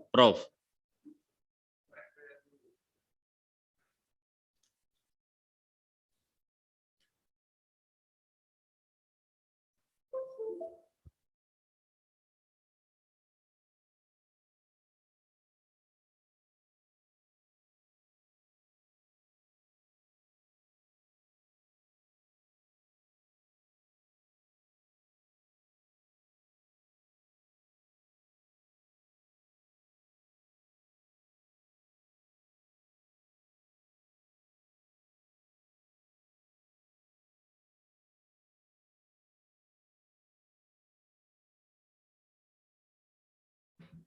Prof.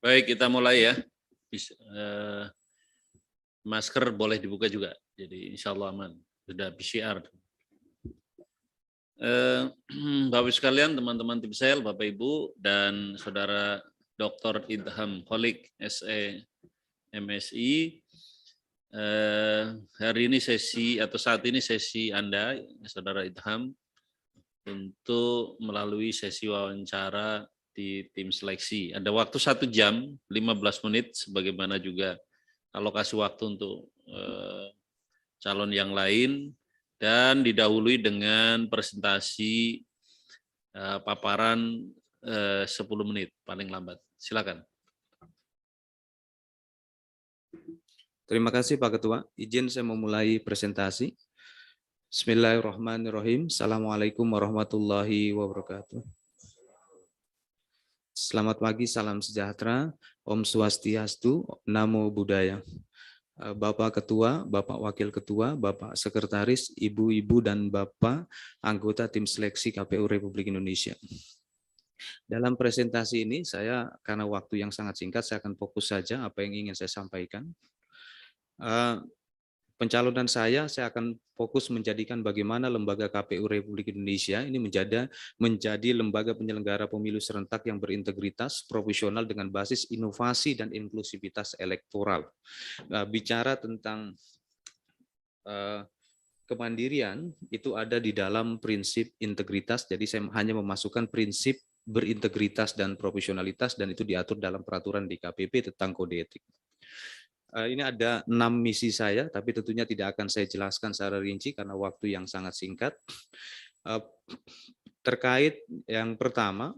Baik, kita mulai ya. Masker boleh dibuka juga, jadi insya Allah aman. Sudah PCR. Bapak Ibu sekalian, teman-teman tim sel, Bapak Ibu, dan Saudara Dr. Idham Kholik, SE, MSI. Hari ini sesi atau saat ini sesi Anda, Saudara Idham, untuk melalui sesi wawancara di tim seleksi. Ada waktu 1 jam 15 menit, sebagaimana juga alokasi waktu untuk calon yang lain, dan didahului dengan presentasi paparan 10 menit paling lambat. Silakan. Terima kasih Pak Ketua. Izin saya memulai presentasi. Bismillahirrahmanirrahim. Assalamualaikum warahmatullahi wabarakatuh. Selamat pagi, salam sejahtera, Om Swastiastu, Namo Buddhaya. Bapak Ketua, Bapak Wakil Ketua, Bapak Sekretaris, Ibu-ibu dan Bapak anggota tim seleksi KPU Republik Indonesia. Dalam presentasi ini saya, karena waktu yang sangat singkat, saya akan fokus saja apa yang ingin saya sampaikan. Pencalonan saya akan fokus menjadikan bagaimana lembaga KPU Republik Indonesia ini menjadi lembaga penyelenggara pemilu serentak yang berintegritas, profesional dengan basis inovasi dan inklusivitas elektoral. Bicara tentang kemandirian itu ada di dalam prinsip integritas, jadi saya hanya memasukkan prinsip berintegritas dan profesionalitas, dan itu diatur dalam peraturan DKPP tentang kode etik. Ini ada 6 misi saya, tapi tentunya tidak akan saya jelaskan secara rinci karena waktu yang sangat singkat. Terkait yang pertama,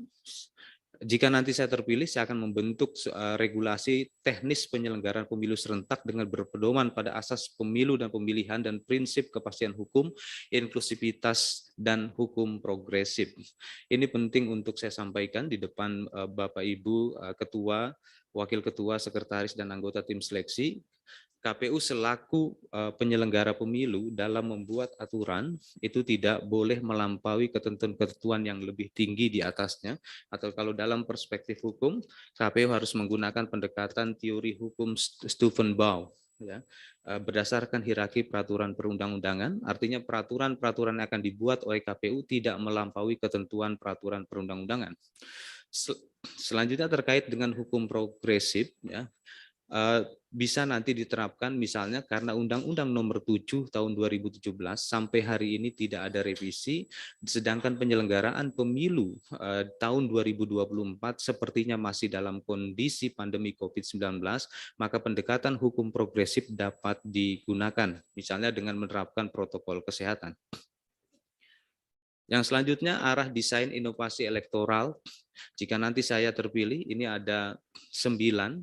jika nanti saya terpilih, saya akan membentuk regulasi teknis penyelenggaraan pemilu serentak dengan berpedoman pada asas pemilu dan pemilihan dan prinsip kepastian hukum, inklusivitas, dan hukum progresif. Ini penting untuk saya sampaikan di depan Bapak Ibu Ketua, Wakil Ketua, Sekretaris, dan anggota tim seleksi. KPU selaku penyelenggara pemilu dalam membuat aturan itu tidak boleh melampaui ketentuan-ketentuan yang lebih tinggi di atasnya, atau kalau dalam perspektif hukum, KPU harus menggunakan pendekatan teori hukum Stephen Baugh, ya, berdasarkan hierarki peraturan perundang-undangan. Artinya peraturan-peraturan yang akan dibuat oleh KPU tidak melampaui ketentuan peraturan perundang-undangan. Selanjutnya terkait dengan hukum progresif, ya, bisa nanti diterapkan misalnya karena Undang-Undang Nomor 7 Tahun 2017 sampai hari ini tidak ada revisi, sedangkan penyelenggaraan pemilu tahun 2024 sepertinya masih dalam kondisi pandemi COVID-19, maka pendekatan hukum progresif dapat digunakan, misalnya dengan menerapkan protokol kesehatan. Yang selanjutnya arah desain inovasi elektoral. Jika nanti saya terpilih, ini ada 9.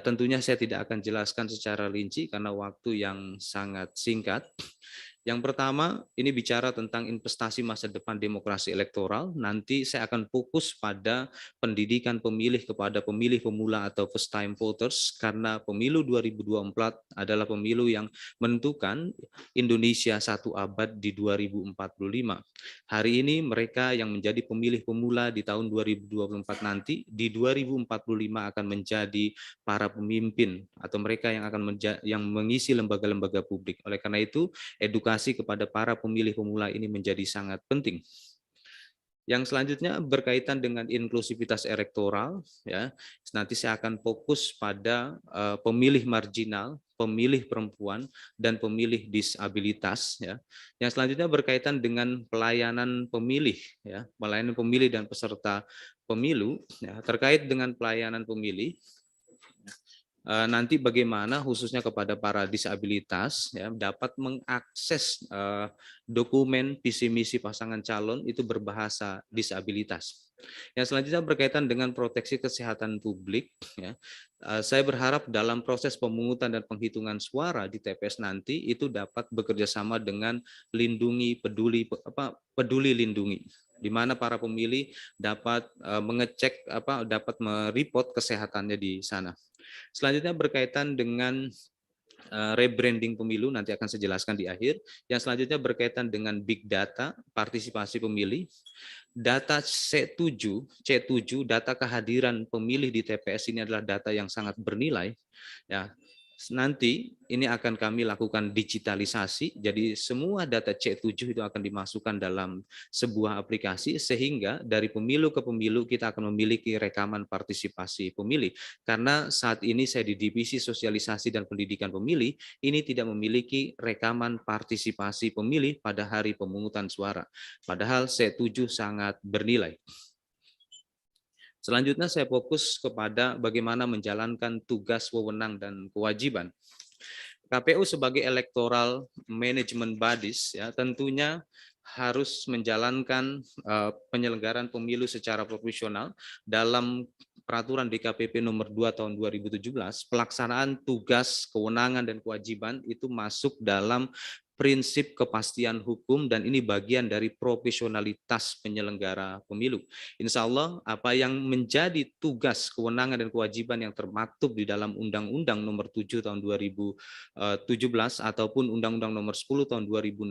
Tentunya saya tidak akan jelaskan secara rinci karena waktu yang sangat singkat. Yang pertama, ini bicara tentang investasi masa depan demokrasi elektoral. Nanti saya akan fokus pada pendidikan pemilih kepada pemilih pemula atau first time voters, karena pemilu 2024 adalah pemilu yang menentukan Indonesia satu abad di 2045. Hari ini mereka yang menjadi pemilih pemula di tahun 2024 nanti, di 2045 akan menjadi para pemimpin atau mereka yang akan mengisi lembaga-lembaga publik. Oleh karena itu, edukasi kepada para pemilih pemula ini menjadi sangat penting. Yang selanjutnya berkaitan dengan inklusivitas elektoral, ya. Nanti saya akan fokus pada pemilih marginal, pemilih perempuan, dan pemilih disabilitas, ya. Yang selanjutnya berkaitan dengan pelayanan pemilih, ya, pelayanan pemilih dan peserta pemilu, ya. Terkait dengan pelayanan pemilih, Nanti bagaimana khususnya kepada para disabilitas ya dapat mengakses dokumen visi misi pasangan calon itu berbahasa disabilitas. Yang selanjutnya berkaitan dengan proteksi kesehatan publik ya. Saya berharap dalam proses pemungutan dan penghitungan suara di TPS nanti itu dapat bekerja sama dengan peduli lindungi, di mana para pemilih dapat mengecek dapat mereport kesehatannya di sana. Selanjutnya berkaitan dengan rebranding pemilu, nanti akan saya jelaskan di akhir. Yang selanjutnya berkaitan dengan big data, partisipasi pemilih. Data C7, data kehadiran pemilih di TPS ini adalah data yang sangat bernilai. Ya, nanti ini akan kami lakukan digitalisasi, jadi semua data C7 itu akan dimasukkan dalam sebuah aplikasi, sehingga dari pemilu ke pemilu kita akan memiliki rekaman partisipasi pemilih. Karena saat ini saya di Divisi Sosialisasi dan Pendidikan Pemilih, ini tidak memiliki rekaman partisipasi pemilih pada hari pemungutan suara. Padahal C7 sangat bernilai. Selanjutnya saya fokus kepada bagaimana menjalankan tugas, wewenang, dan kewajiban. KPU sebagai electoral management bodies ya tentunya harus menjalankan penyelenggaraan pemilu secara profesional. Dalam peraturan DKPP nomor 2 tahun 2017, pelaksanaan tugas, kewenangan, dan kewajiban itu masuk dalam prinsip kepastian hukum, dan ini bagian dari profesionalitas penyelenggara pemilu. Insya Allah apa yang menjadi tugas, kewenangan, dan kewajiban yang termaktub di dalam Undang-Undang nomor 7 tahun 2017 ataupun Undang-Undang nomor 10 tahun 2016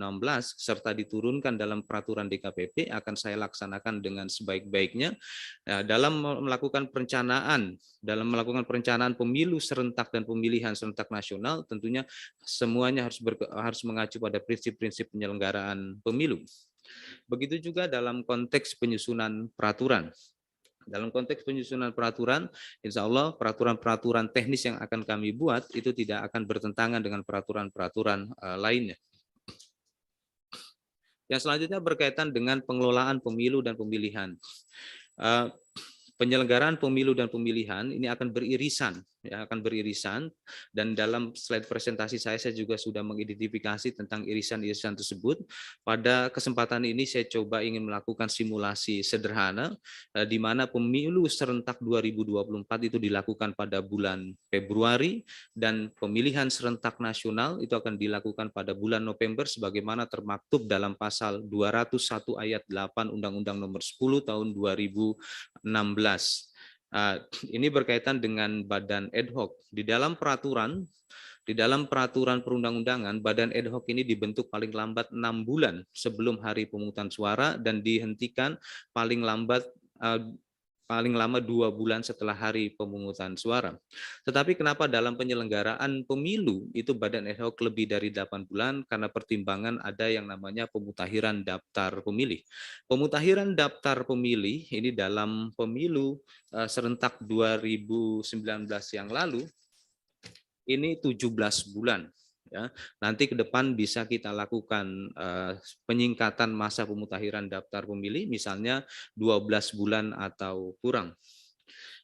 serta diturunkan dalam peraturan DKPP akan saya laksanakan dengan sebaik-baiknya. Dalam melakukan perencanaan pemilu serentak dan pemilihan serentak nasional, tentunya semuanya harus mengacu pada prinsip-prinsip penyelenggaraan pemilu. Begitu juga dalam konteks penyusunan peraturan. Dalam konteks penyusunan peraturan, insya Allah peraturan-peraturan teknis yang akan kami buat itu tidak akan bertentangan dengan peraturan-peraturan lainnya. Yang selanjutnya berkaitan dengan pengelolaan pemilu dan pemilihan. Penyelenggaraan pemilu dan pemilihan ini akan beririsan, dan dalam slide presentasi saya juga sudah mengidentifikasi tentang irisan-irisan tersebut. Pada kesempatan ini saya coba ingin melakukan simulasi sederhana di mana pemilu serentak 2024 itu dilakukan pada bulan Februari dan pemilihan serentak nasional itu akan dilakukan pada bulan November sebagaimana termaktub dalam pasal 201 ayat 8 Undang-Undang nomor 10 tahun 2016. Ini berkaitan dengan badan ad hoc. Di dalam peraturan perundang-undangan, badan ad hoc ini dibentuk paling lambat 6 bulan sebelum hari pemungutan suara dan dihentikan paling lama 2 bulan setelah hari pemungutan suara. Tetapi kenapa dalam penyelenggaraan pemilu itu badan ad hoc lebih dari 8 bulan? Karena pertimbangan ada yang namanya pemutakhiran daftar pemilih. Pemutakhiran daftar pemilih ini dalam pemilu serentak 2019 yang lalu ini 17 bulan. Ya, nanti ke depan bisa kita lakukan penyingkatan masa pemutakhiran daftar pemilih, misalnya 12 bulan atau kurang.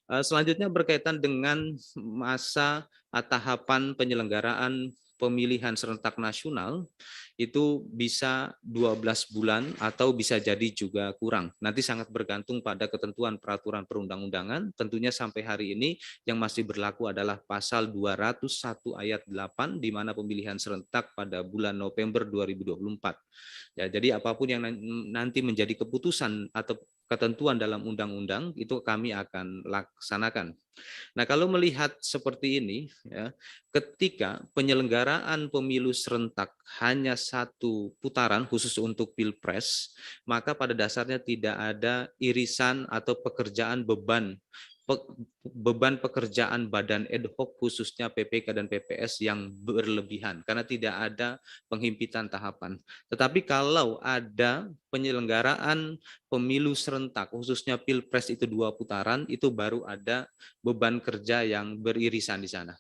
Selanjutnya berkaitan dengan masa tahapan penyelenggaraan pemilihan serentak nasional, itu bisa 12 bulan atau bisa jadi juga kurang. Nanti sangat bergantung pada ketentuan peraturan perundang-undangan. Tentunya sampai hari ini yang masih berlaku adalah pasal 201 ayat 8 di mana pemilihan serentak pada bulan November 2024. Ya, jadi apapun yang nanti menjadi keputusan atau ketentuan dalam undang-undang itu kami akan laksanakan. Nah, kalau melihat seperti ini, ya, ketika penyelenggaraan pemilu serentak hanya satu putaran khusus untuk Pilpres, maka pada dasarnya tidak ada irisan atau beban pekerjaan badan ad hoc khususnya PPK dan PPS yang berlebihan karena tidak ada penghimpitan tahapan. Tetapi kalau ada penyelenggaraan pemilu serentak khususnya Pilpres itu 2 putaran, itu baru ada beban kerja yang beririsan di sana.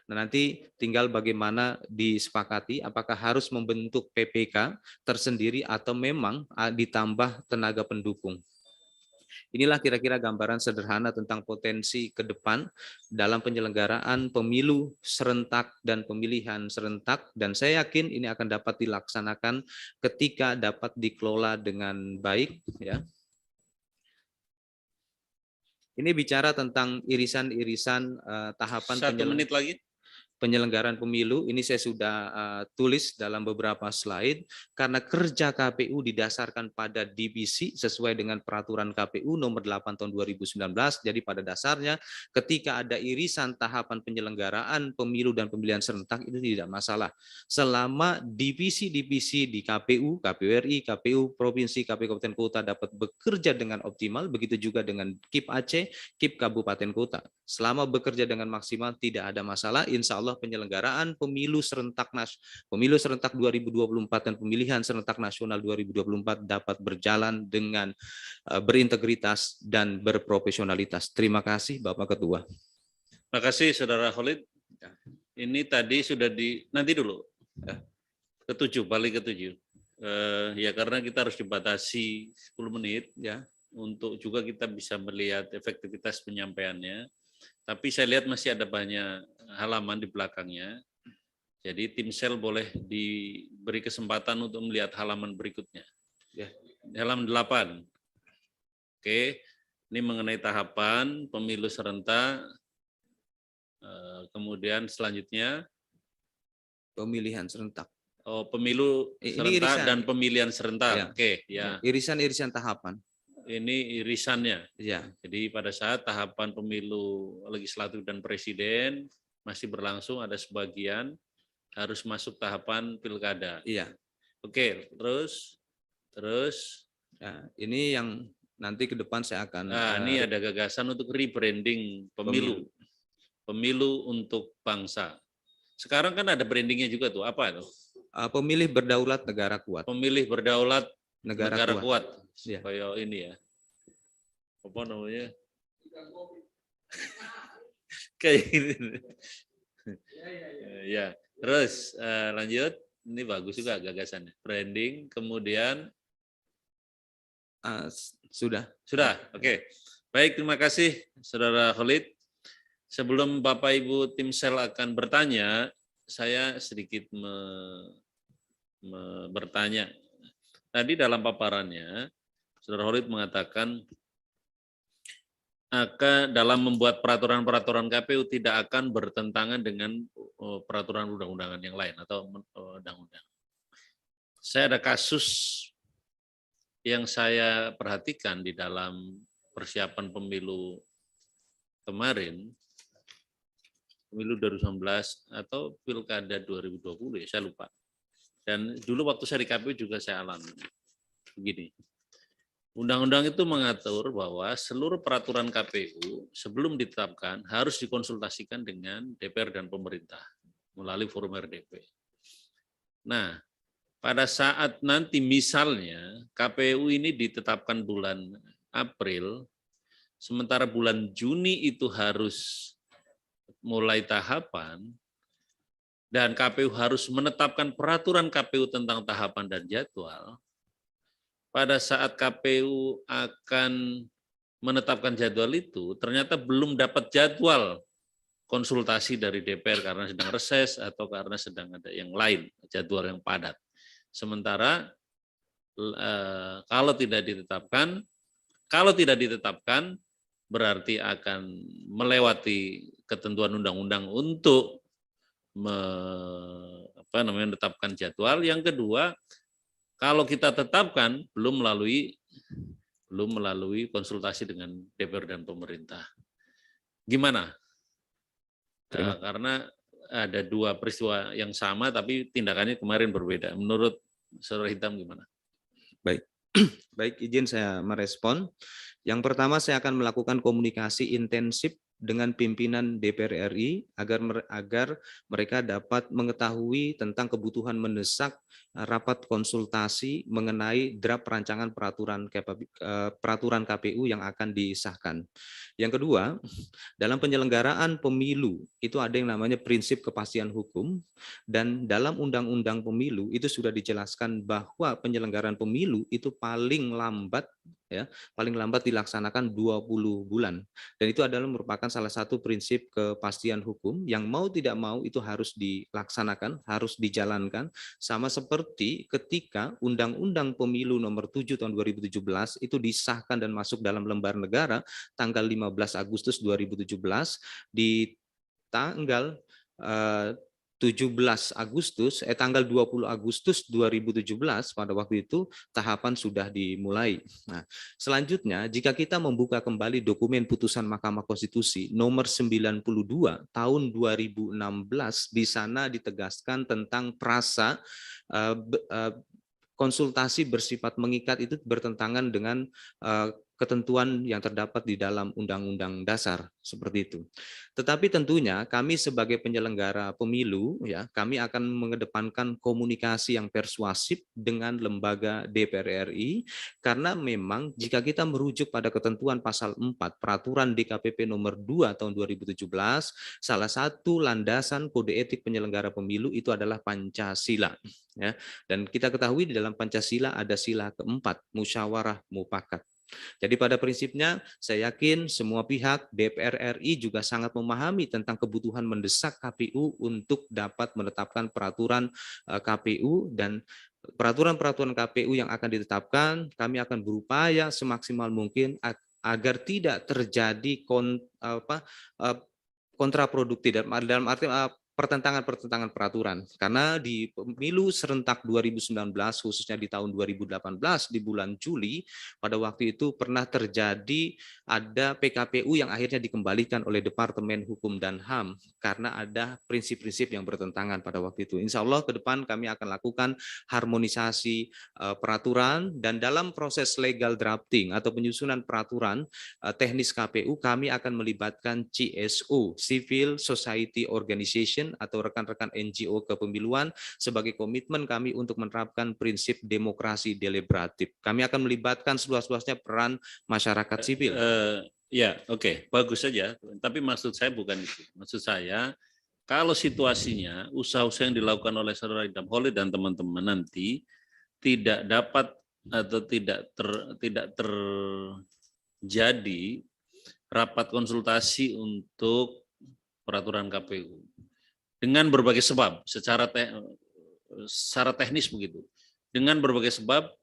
Nah, nanti tinggal bagaimana disepakati apakah harus membentuk PPK tersendiri atau memang ditambah tenaga pendukung. Inilah kira-kira gambaran sederhana tentang potensi ke depan dalam penyelenggaraan pemilu serentak dan pemilihan serentak, dan saya yakin ini akan dapat dilaksanakan ketika dapat dikelola dengan baik, ya. Ini bicara tentang irisan-irisan tahapan 1 menit lagi. penyelenggaraan pemilu. Ini saya sudah tulis dalam beberapa slide, karena kerja KPU didasarkan pada divisi sesuai dengan peraturan KPU nomor 8 tahun 2019. Jadi pada dasarnya ketika ada irisan tahapan penyelenggaraan pemilu dan pemilihan serentak itu tidak masalah. Selama divisi-divisi di KPU, KPU RI, KPU Provinsi, KPU Kabupaten Kota dapat bekerja dengan optimal, begitu juga dengan KIP Aceh, KIP Kabupaten Kota. Selama bekerja dengan maksimal tidak ada masalah, insya Allah penyelenggaraan pemilu serentak 2024 dan pemilihan serentak nasional 2024 dapat berjalan dengan berintegritas dan berprofesionalitas. Terima kasih Bapak Ketua. Terima kasih Saudara Khalid. Ini tadi sudah nanti dulu. Ketujuh, balik ke-7. Ya karena kita harus dibatasi 10 menit ya, untuk juga kita bisa melihat efektivitas penyampaiannya. Tapi saya lihat masih ada banyak halaman di belakangnya. Jadi tim sel boleh diberi kesempatan untuk melihat halaman berikutnya. Ya, halaman 8. Oke, ini mengenai tahapan pemilu serentak. Kemudian selanjutnya pemilihan serentak. Oh, pemilu serentak dan pemilihan serentak. Ya. Oke, ya. Irisan-irisan tahapan. Ini irisannya. Ya. Jadi pada saat tahapan pemilu legislatif dan presiden masih berlangsung, ada sebagian harus masuk tahapan pilkada. Iya. Oke, terus. Ya, ini yang nanti ke depan saya akan. Ini ada gagasan untuk rebranding pemilu untuk bangsa. Sekarang kan ada brandingnya juga tuh. Apa itu? Pemilih berdaulat negara kuat. Pemilih berdaulat negara kuat. Ya. Kayak ini ya. Apa namanya? Kayak ini. Ya. Terus lanjut. Ini bagus juga gagasannya. Branding, kemudian sudah. Oke. Baik, terima kasih Saudara Khalid. Sebelum Bapak Ibu tim sel akan bertanya, saya sedikit bertanya. Tadi dalam paparannya, Saudara Khalid mengatakan dalam membuat peraturan-peraturan KPU tidak akan bertentangan dengan peraturan undang-undangan yang lain atau undang-undang. Saya ada kasus yang saya perhatikan di dalam persiapan pemilu kemarin, pemilu 2019 atau pilkada 2020 ya, saya lupa. Dan dulu waktu saya di KPU juga saya alami. Begini, undang-undang itu mengatur bahwa seluruh peraturan KPU sebelum ditetapkan harus dikonsultasikan dengan DPR dan pemerintah melalui forum RDP. Nah, pada saat nanti misalnya KPU ini ditetapkan bulan April, sementara bulan Juni itu harus mulai tahapan, dan KPU harus menetapkan peraturan KPU tentang tahapan dan jadwal. Pada saat KPU akan menetapkan jadwal itu, ternyata belum dapat jadwal konsultasi dari DPR karena sedang reses atau karena sedang ada yang lain, jadwal yang padat. Sementara kalau tidak ditetapkan berarti akan melewati ketentuan undang-undang untuk menetapkan jadwal. Yang kedua, kalau kita tetapkan belum melalui konsultasi dengan DPR dan pemerintah. Gimana? Karena ada dua peristiwa yang sama tapi tindakannya kemarin berbeda. Menurut Saudara Hitam gimana? Baik, izin saya merespon. Yang pertama, saya akan melakukan komunikasi intensif dengan pimpinan DPR RI agar mereka dapat mengetahui tentang kebutuhan mendesak rapat konsultasi mengenai draft rancangan peraturan KPU yang akan disahkan. Yang kedua, dalam penyelenggaraan pemilu itu ada yang namanya prinsip kepastian hukum, dan dalam Undang-Undang Pemilu itu sudah dijelaskan bahwa penyelenggaraan pemilu itu paling lambat dilaksanakan 20 bulan. Dan itu adalah merupakan salah satu prinsip kepastian hukum yang mau tidak mau itu harus dilaksanakan, harus dijalankan, sama seperti ketika Undang-Undang Pemilu nomor 7 tahun 2017 itu disahkan dan masuk dalam lembar negara tanggal 15 Agustus 2017, di tanggal 20 Agustus 2017 pada waktu itu tahapan sudah dimulai. Nah, selanjutnya jika kita membuka kembali dokumen putusan Mahkamah Konstitusi nomor 92 tahun 2016, di sana ditegaskan tentang frasa konsultasi bersifat mengikat itu bertentangan dengan ketentuan yang terdapat di dalam Undang-Undang Dasar, seperti itu. Tetapi tentunya kami sebagai penyelenggara pemilu, ya, kami akan mengedepankan komunikasi yang persuasif dengan lembaga DPR RI, karena memang jika kita merujuk pada ketentuan pasal 4 Peraturan DKPP nomor 2 tahun 2017, salah satu landasan kode etik penyelenggara pemilu itu adalah Pancasila. Ya, dan kita ketahui di dalam Pancasila ada sila keempat, musyawarah mufakat. Jadi pada prinsipnya saya yakin semua pihak DPR RI juga sangat memahami tentang kebutuhan mendesak KPU untuk dapat menetapkan peraturan KPU, dan peraturan-peraturan KPU yang akan ditetapkan kami akan berupaya semaksimal mungkin agar tidak terjadi kontraproduktif dalam arti pertentangan peraturan, karena di pemilu serentak 2019 khususnya di tahun 2018 di bulan Juli pada waktu itu pernah terjadi ada PKPU yang akhirnya dikembalikan oleh Departemen Hukum dan HAM karena ada prinsip-prinsip yang bertentangan pada waktu itu. Insya Allah ke depan kami akan lakukan harmonisasi peraturan, dan dalam proses legal drafting atau penyusunan peraturan teknis KPU kami akan melibatkan CSO, Civil Society Organization, atau rekan-rekan NGO kepemiluan sebagai komitmen kami untuk menerapkan prinsip demokrasi deliberatif. Kami akan melibatkan seluas-luasnya peran masyarakat sipil. Ya, oke, bagus saja. Tapi maksud saya bukan itu. Maksud saya, kalau situasinya usaha-usaha yang dilakukan oleh Saudara Idham Khalid dan teman-teman nanti tidak dapat atau tidak terjadi rapat konsultasi untuk peraturan KPU dengan berbagai sebab, secara teknis begitu. Dengan berbagai sebab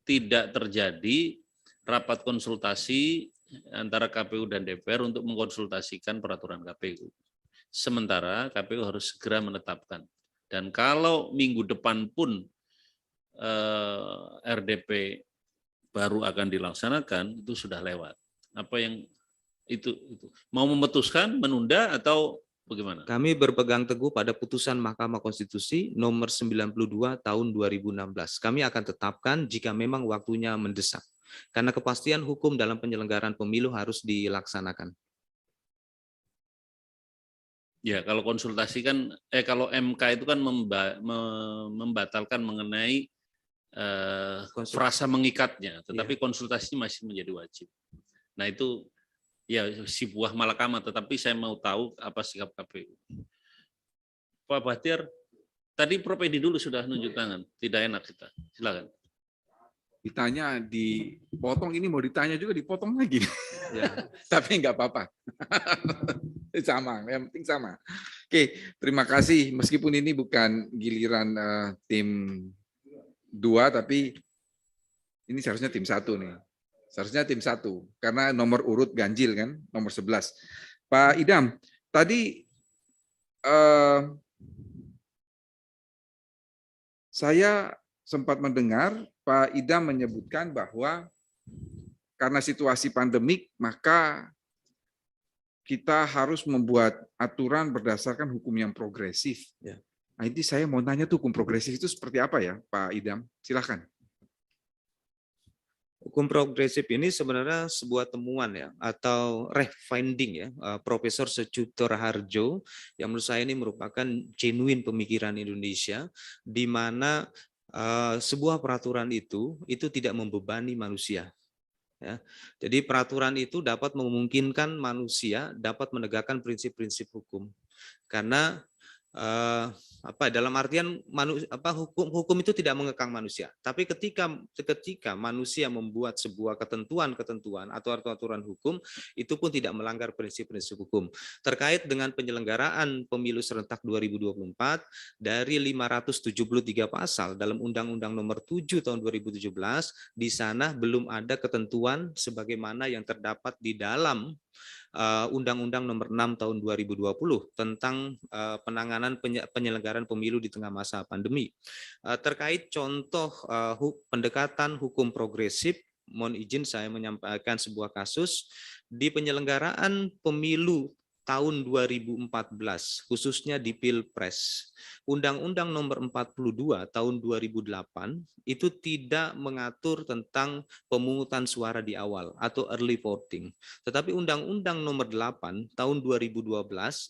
tidak terjadi rapat konsultasi antara KPU dan DPR untuk mengkonsultasikan peraturan KPU. Sementara KPU harus segera menetapkan. Dan kalau minggu depan pun RDP baru akan dilaksanakan, itu sudah lewat. Apa yang itu mau memutuskan, menunda, atau bagaimana? Kami berpegang teguh pada putusan Mahkamah Konstitusi nomor 92 tahun 2016. Kami akan tetapkan jika memang waktunya mendesak. Karena kepastian hukum dalam penyelenggaraan pemilu harus dilaksanakan. Ya, kalau konsultasi kan, kalau MK itu kan membatalkan mengenai frasa mengikatnya, tetapi konsultasinya masih menjadi wajib. Nah itu ya si buah malakama, tetapi saya mau tahu apa sikap KPU. Pak Bahtiar, tadi Prof Edi dulu sudah nunjuk tangan, tidak enak kita. Silakan. Ditanya dipotong, ini mau ditanya juga dipotong lagi. Ya, tapi nggak apa-apa. Sama, yang penting sama. Oke, terima kasih. Meskipun ini bukan giliran tim 2, tapi ini seharusnya tim 1 nih. Seharusnya tim 1, karena nomor urut ganjil kan, nomor 11. Pak Idham, tadi saya sempat mendengar Pak Idham menyebutkan bahwa karena situasi pandemik, maka kita harus membuat aturan berdasarkan hukum yang progresif. Ya. Nah, ini saya mau nanya tuh, hukum progresif itu seperti apa ya, Pak Idham? Silakan. Hukum progresif ini sebenarnya sebuah temuan ya, atau refinding ya, Profesor Secutor Harjo, yang menurut saya ini merupakan genuine pemikiran Indonesia, di mana sebuah peraturan itu tidak membebani manusia. Ya. Jadi peraturan itu dapat memungkinkan manusia dapat menegakkan prinsip-prinsip hukum. Karena dalam artian hukum itu tidak mengekang manusia. Tapi ketika manusia membuat sebuah ketentuan atau aturan hukum, itu pun tidak melanggar prinsip-prinsip hukum. Terkait dengan penyelenggaraan pemilu serentak 2024, dari 573 pasal dalam Undang-Undang Nomor 7 Tahun 2017, di sana belum ada ketentuan sebagaimana yang terdapat di dalam Undang-Undang Nomor 6 Tahun 2020 tentang penanganan penyelenggaraan pemilu di tengah masa pandemi. Terkait contoh pendekatan hukum progresif, mohon izin saya menyampaikan sebuah kasus di penyelenggaraan pemilu tahun 2014, khususnya di Pilpres. Undang-Undang Nomor 42 Tahun 2008 itu tidak mengatur tentang pemungutan suara di awal atau early voting. Tetapi Undang-Undang Nomor 8 Tahun 2012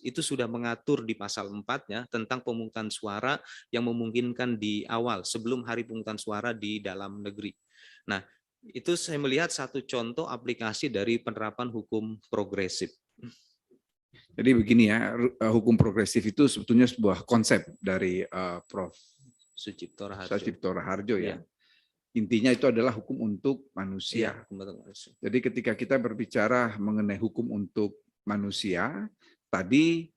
itu sudah mengatur di pasal 4-nya tentang pemungutan suara yang memungkinkan di awal sebelum hari pemungutan suara di dalam negeri. Nah, itu saya melihat satu contoh aplikasi dari penerapan hukum progresif. Jadi begini ya, hukum progresif itu sebetulnya sebuah konsep dari Prof. Sucipto Raharjo ya. Ya. Intinya itu adalah hukum untuk manusia. Ya, jadi ketika kita berbicara mengenai hukum untuk manusia, tadi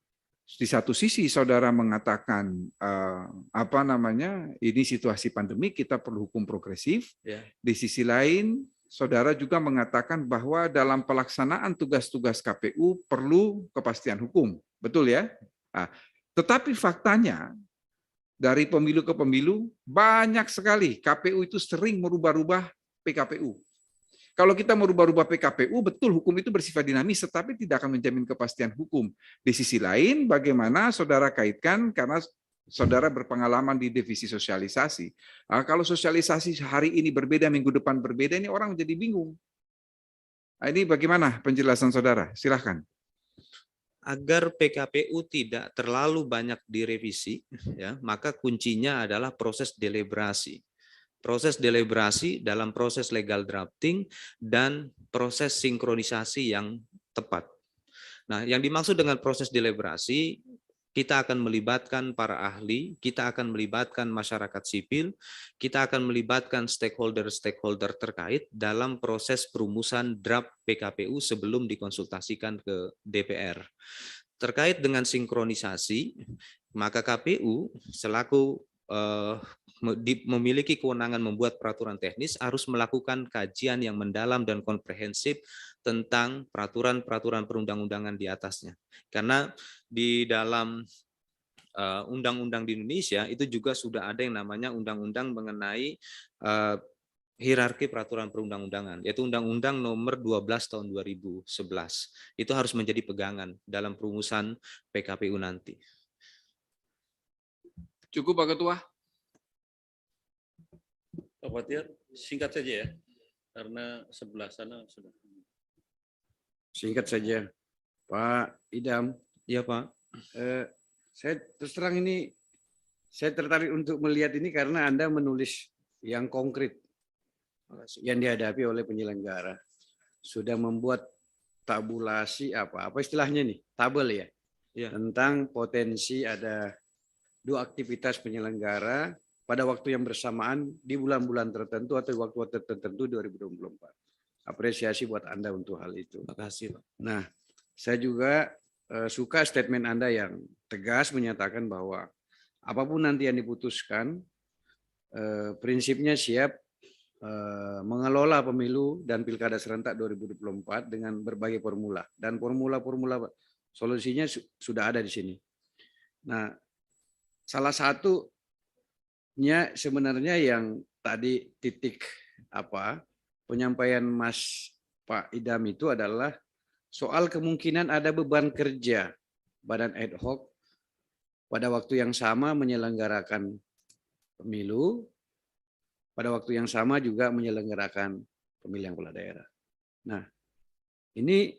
di satu sisi saudara mengatakan ini situasi pandemi kita perlu hukum progresif. Ya. Di sisi lain saudara juga mengatakan bahwa dalam pelaksanaan tugas-tugas KPU perlu kepastian hukum. Betul ya? Nah, tetapi faktanya dari pemilu ke pemilu banyak sekali KPU itu sering merubah-rubah PKPU. Kalau kita merubah-rubah PKPU, betul hukum itu bersifat dinamis, tetapi tidak akan menjamin kepastian hukum. Di sisi lain, bagaimana saudara kaitkan, karena saudara berpengalaman di divisi sosialisasi. Kalau sosialisasi hari ini berbeda, minggu depan berbeda, ini orang menjadi bingung. Ini bagaimana penjelasan saudara? Silahkan. Agar PKPU tidak terlalu banyak direvisi, ya, maka kuncinya adalah proses deliberasi. Proses deliberasi dalam proses legal drafting dan proses sinkronisasi yang tepat. Nah, yang dimaksud dengan proses deliberasi, kita akan melibatkan para ahli, kita akan melibatkan masyarakat sipil, kita akan melibatkan stakeholder-stakeholder terkait dalam proses perumusan draft PKPU sebelum dikonsultasikan ke DPR. Terkait dengan sinkronisasi, maka KPU selaku memiliki kewenangan membuat peraturan teknis harus melakukan kajian yang mendalam dan komprehensif tentang peraturan-peraturan perundang-undangan di atasnya. Karena di dalam undang-undang di Indonesia itu juga sudah ada yang namanya undang-undang mengenai hierarki peraturan perundang-undangan, yaitu Undang-Undang Nomor 12 Tahun 2011. Itu harus menjadi pegangan dalam perumusan PKPU nanti. Cukup Pak Ketua? Pak Fatir, singkat saja ya, karena sebelah sana sudah. Singkat saja, Pak Idam. Ya Pak. Saya terus terang ini, saya tertarik untuk melihat ini karena Anda menulis yang konkret yang dihadapi oleh penyelenggara. Sudah membuat tabulasi apa istilahnya nih, tabel ya, tentang potensi ada 2 aktivitas penyelenggara pada waktu yang bersamaan di bulan-bulan tertentu atau waktu-waktu tertentu 2024. Apresiasi buat Anda untuk hal itu. Terima kasih, Pak. Nah, saya juga suka statement Anda yang tegas menyatakan bahwa apapun nanti yang diputuskan, prinsipnya siap mengelola pemilu dan pilkada serentak 2024 dengan berbagai formula. Dan formula-formula solusinya sudah ada di sini. Nah, salah satunya sebenarnya yang tadi titik penyampaian Mas Pak Idam itu adalah soal kemungkinan ada beban kerja badan ad hoc pada waktu yang sama menyelenggarakan pemilu, pada waktu yang sama juga menyelenggarakan pemilihan kepala daerah. Nah, ini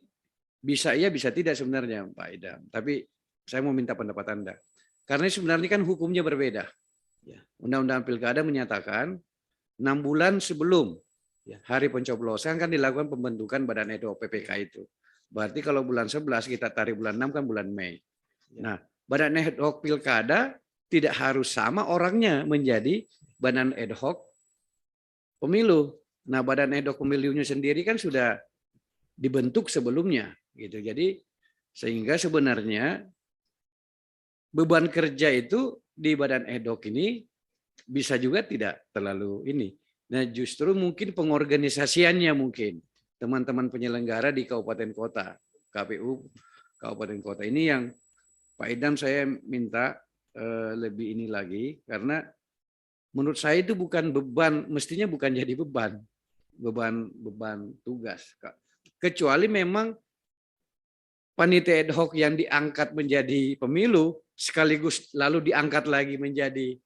bisa iya bisa tidak sebenarnya Pak Idam, tapi saya mau minta pendapat Anda. Karena sebenarnya kan hukumnya berbeda. Undang-Undang Pilkada menyatakan 6 bulan sebelum Hari pencoblosan kan dilakukan pembentukan badan ad hoc PPK itu. Berarti kalau bulan 11 kita tarik bulan 6 kan bulan Mei. Nah, badan ad hoc pilkada tidak harus sama orangnya menjadi badan ad hoc pemilu. Nah, badan ad hoc pemilunya sendiri kan sudah dibentuk sebelumnya gitu. Jadi sehingga sebenarnya beban kerja itu di badan ad hoc ini bisa juga tidak terlalu ini. Nah, justru mungkin pengorganisasiannya mungkin teman-teman penyelenggara di kabupaten kota, KPU kabupaten kota ini yang Pak Idam saya minta lebih ini lagi, karena menurut saya itu bukan beban, mestinya bukan jadi beban tugas. Kecuali memang panitia ad hoc yang diangkat menjadi pemilu sekaligus lalu diangkat lagi menjadi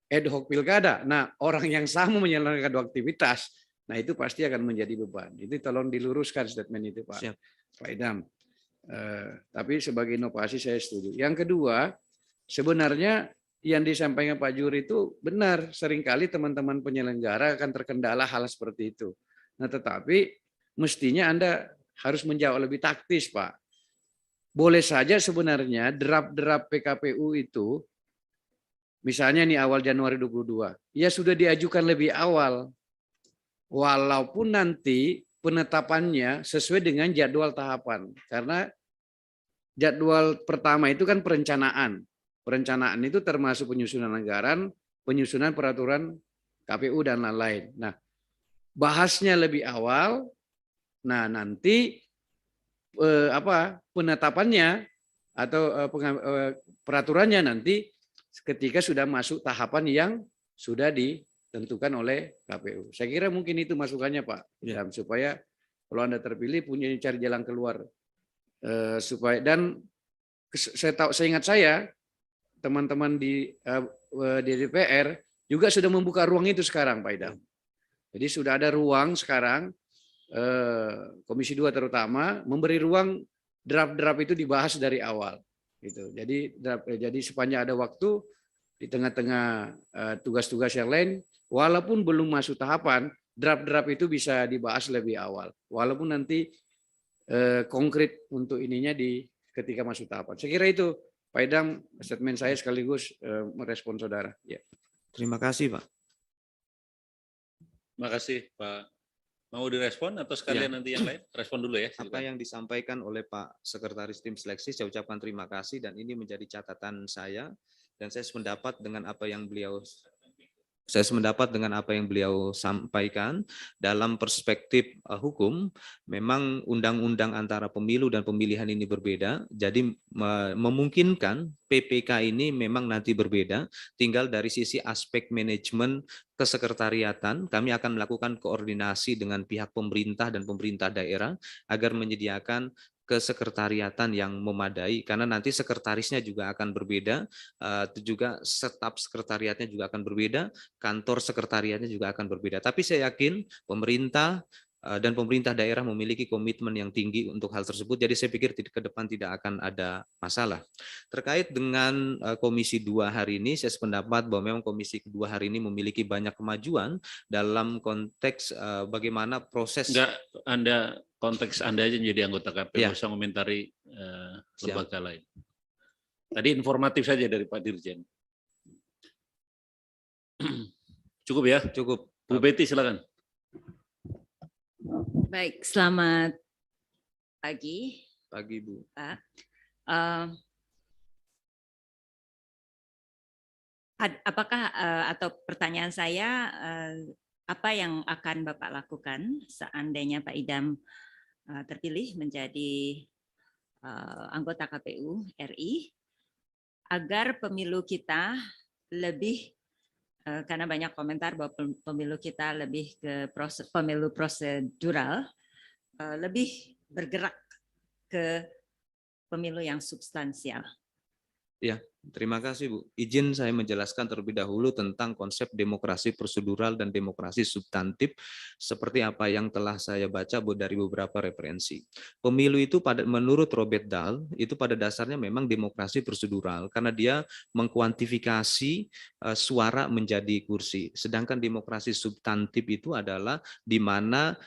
ad hoc pilkada. Nah, orang yang sama menyelenggarakan aktivitas, nah itu pasti akan menjadi beban. Itu tolong diluruskan statement itu, Pak. Siap. Pak Idam. Tapi sebagai inovasi saya setuju. Yang kedua, sebenarnya yang disampaikan Pak Juri itu benar. Seringkali teman-teman penyelenggara akan terkendala hal seperti itu. Nah, tetapi mestinya Anda harus menjawab lebih taktis, Pak. Boleh saja sebenarnya draft-draft PKPU itu, misalnya nih awal Januari 22, ya sudah diajukan lebih awal. Walaupun nanti penetapannya sesuai dengan jadwal tahapan. Karena jadwal pertama itu kan perencanaan. Perencanaan itu termasuk penyusunan anggaran, penyusunan peraturan KPU dan lain-lain. Nah, bahasnya lebih awal. Nah, nanti penetapannya atau peraturannya nanti ketika sudah masuk tahapan yang sudah ditentukan oleh KPU. Saya kira mungkin itu masukannya, Pak, supaya kalau Anda terpilih punya cari jalan keluar supaya, dan seingat saya teman-teman di DPR juga sudah membuka ruang itu sekarang, Pak Idam. Jadi sudah ada ruang sekarang, Komisi 2 terutama memberi ruang draft-draft itu dibahas dari awal. Gitu. Jadi sepanjang ada waktu di tengah-tengah tugas-tugas yang lain, walaupun belum masuk tahapan, draft-draft itu bisa dibahas lebih awal. Walaupun nanti konkret untuk ininya ketika masuk tahapan. Saya kira itu, Pak Idam, statement saya sekaligus merespon saudara. Ya. Terima kasih, Pak. Terima kasih, Pak. Mau direspon atau sekalian nanti yang lain? Respon dulu ya. Apa yang disampaikan oleh Pak Sekretaris Tim Seleksi, saya ucapkan terima kasih dan ini menjadi catatan saya dan saya sependapat dengan apa yang beliau sampaikan. Dalam perspektif hukum, memang undang-undang antara pemilu dan pemilihan ini berbeda, jadi memungkinkan PPK ini memang nanti berbeda, tinggal dari sisi aspek manajemen kesekretariatan, kami akan melakukan koordinasi dengan pihak pemerintah dan pemerintah daerah agar menyediakan kesekretariatan yang memadai, karena nanti sekretarisnya juga akan berbeda, juga staf sekretariatnya juga akan berbeda, kantor sekretariatnya juga akan berbeda. Tapi saya yakin pemerintah dan pemerintah daerah memiliki komitmen yang tinggi untuk hal tersebut, jadi saya pikir ke depan tidak akan ada masalah. Terkait dengan Komisi 2 hari ini, saya sependapat bahwa memang Komisi 2 hari ini memiliki banyak kemajuan dalam konteks bagaimana proses. Enggak, konteks Anda aja menjadi anggota KPU, Ya. usah komentari lembaga lain. Tadi informatif saja dari Pak Dirjen. Cukup ya? Cukup. Bu Betty silakan. Baik, selamat pagi. Pagi, Bu. Pak. Apakah atau pertanyaan saya, apa yang akan Bapak lakukan seandainya Pak Idam terpilih menjadi anggota KPU RI agar pemilu kita lebih, karena banyak komentar bahwa pemilu kita lebih ke pemilu prosedural, lebih bergerak ke pemilu yang substansial. Ya, Terima kasih, Bu. Izin saya menjelaskan terlebih dahulu tentang konsep demokrasi prosedural dan demokrasi substantif seperti apa yang telah saya baca dari beberapa referensi. Pemilu itu menurut Robert Dahl itu pada dasarnya memang demokrasi prosedural karena dia mengkuantifikasi suara menjadi kursi. Sedangkan demokrasi substantif itu adalah di mana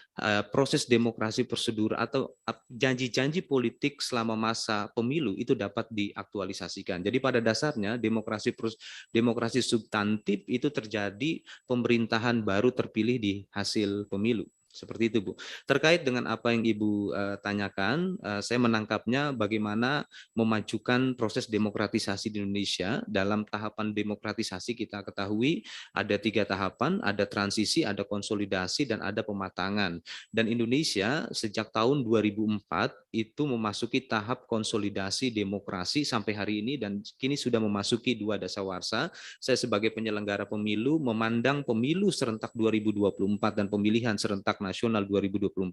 proses demokrasi prosedur atau janji-janji politik selama masa pemilu itu dapat diaktualisasikan. Jadi pada dasarnya demokrasi substantif itu terjadi pemerintahan baru terpilih di hasil pemilu. Seperti itu, Bu. Terkait dengan apa yang Ibu tanyakan, saya menangkapnya bagaimana memajukan proses demokratisasi di Indonesia. Dalam tahapan demokratisasi kita ketahui ada 3 tahapan, ada transisi, ada konsolidasi, dan ada pematangan. Dan Indonesia sejak tahun 2004 itu memasuki tahap konsolidasi demokrasi sampai hari ini dan kini sudah memasuki 2 dasawarsa. Saya sebagai penyelenggara pemilu memandang pemilu serentak 2024 dan pemilihan serentak nasional 2024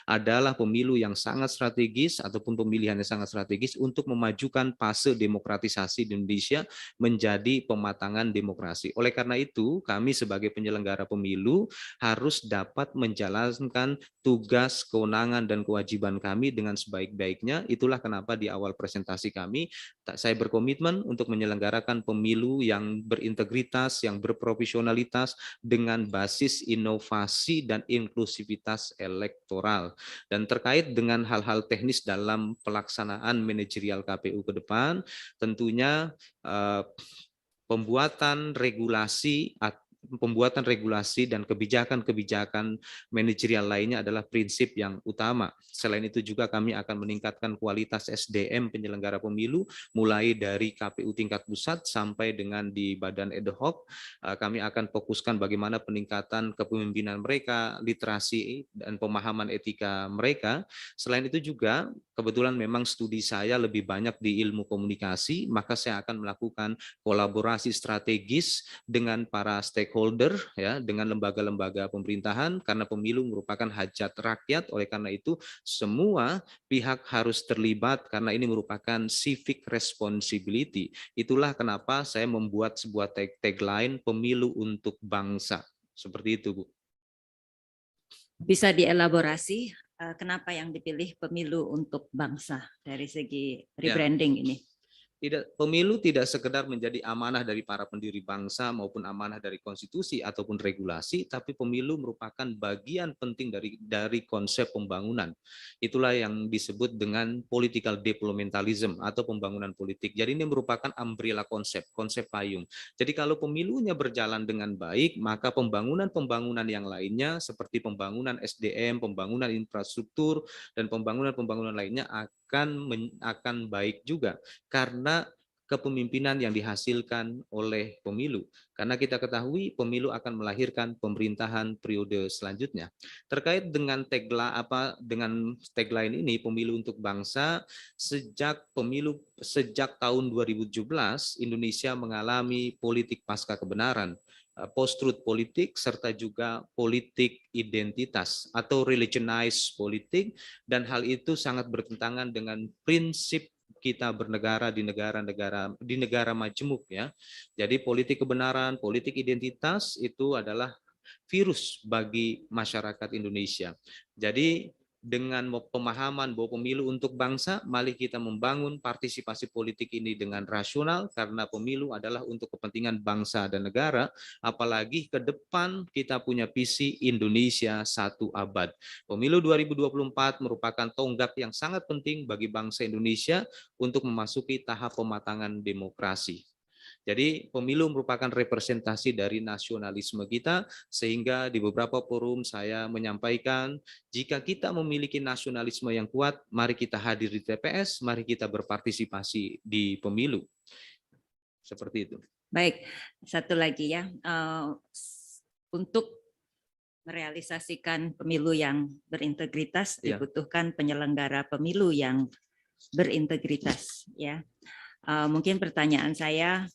adalah pemilu yang sangat strategis ataupun pemilihan yang sangat strategis untuk memajukan fase demokratisasi di Indonesia menjadi pematangan demokrasi. Oleh karena itu, kami sebagai penyelenggara pemilu harus dapat menjalankan tugas, kewenangan, dan kewajiban kami dengan sebaik-baiknya. Itulah kenapa di awal presentasi kami, saya berkomitmen untuk menyelenggarakan pemilu yang berintegritas, yang berprofesionalitas, dengan basis inovasi dan inklusivitas elektoral. Dan terkait dengan hal-hal teknis dalam pelaksanaan manajerial KPU ke depan, tentunya pembuatan regulasi dan kebijakan-kebijakan manajerial lainnya adalah prinsip yang utama. Selain itu juga kami akan meningkatkan kualitas SDM penyelenggara pemilu mulai dari KPU tingkat pusat sampai dengan di badan ad hoc. Kami akan fokuskan bagaimana peningkatan kepemimpinan mereka, literasi dan pemahaman etika mereka. Selain itu juga kebetulan memang studi saya lebih banyak di ilmu komunikasi, maka saya akan melakukan kolaborasi strategis dengan para stakeholder, ya, dengan lembaga-lembaga pemerintahan, karena pemilu merupakan hajat rakyat. Oleh karena itu semua pihak harus terlibat karena ini merupakan civic responsibility. Itulah kenapa saya membuat sebuah tagline pemilu untuk bangsa. Seperti itu, Bu. Bisa dielaborasi kenapa yang dipilih pemilu untuk bangsa dari segi rebranding ini? Pemilu tidak sekedar menjadi amanah dari para pendiri bangsa maupun amanah dari konstitusi ataupun regulasi, tapi pemilu merupakan bagian penting dari konsep pembangunan. Itulah yang disebut dengan political developmentalism atau pembangunan politik. Jadi ini merupakan umbrella konsep payung. Jadi kalau pemilunya berjalan dengan baik, maka pembangunan yang lainnya seperti pembangunan SDM, pembangunan infrastruktur, dan pembangunan lainnya akan baik juga karena kepemimpinan yang dihasilkan oleh pemilu. Karena kita ketahui pemilu akan melahirkan pemerintahan periode selanjutnya. Terkait dengan tagline ini, pemilu untuk bangsa, sejak tahun 2017 Indonesia mengalami politik pasca kebenaran, post-truth politik, serta juga politik identitas atau religionized politik, dan hal itu sangat bertentangan dengan prinsip kita bernegara di negara majemuk, ya. Jadi politik kebenaran, politik identitas itu adalah virus bagi masyarakat Indonesia. Jadi dengan pemahaman bahwa pemilu untuk bangsa, mari kita membangun partisipasi politik ini dengan rasional karena pemilu adalah untuk kepentingan bangsa dan negara, apalagi ke depan kita punya visi Indonesia 1 abad. Pemilu 2024 merupakan tonggak yang sangat penting bagi bangsa Indonesia untuk memasuki tahap pematangan demokrasi. Jadi pemilu merupakan representasi dari nasionalisme kita, sehingga di beberapa forum saya menyampaikan jika kita memiliki nasionalisme yang kuat, mari kita hadir di TPS, mari kita berpartisipasi di pemilu. Seperti itu. Baik, satu lagi ya, untuk merealisasikan pemilu yang berintegritas dibutuhkan penyelenggara pemilu yang berintegritas, ya. Mungkin pertanyaan saya,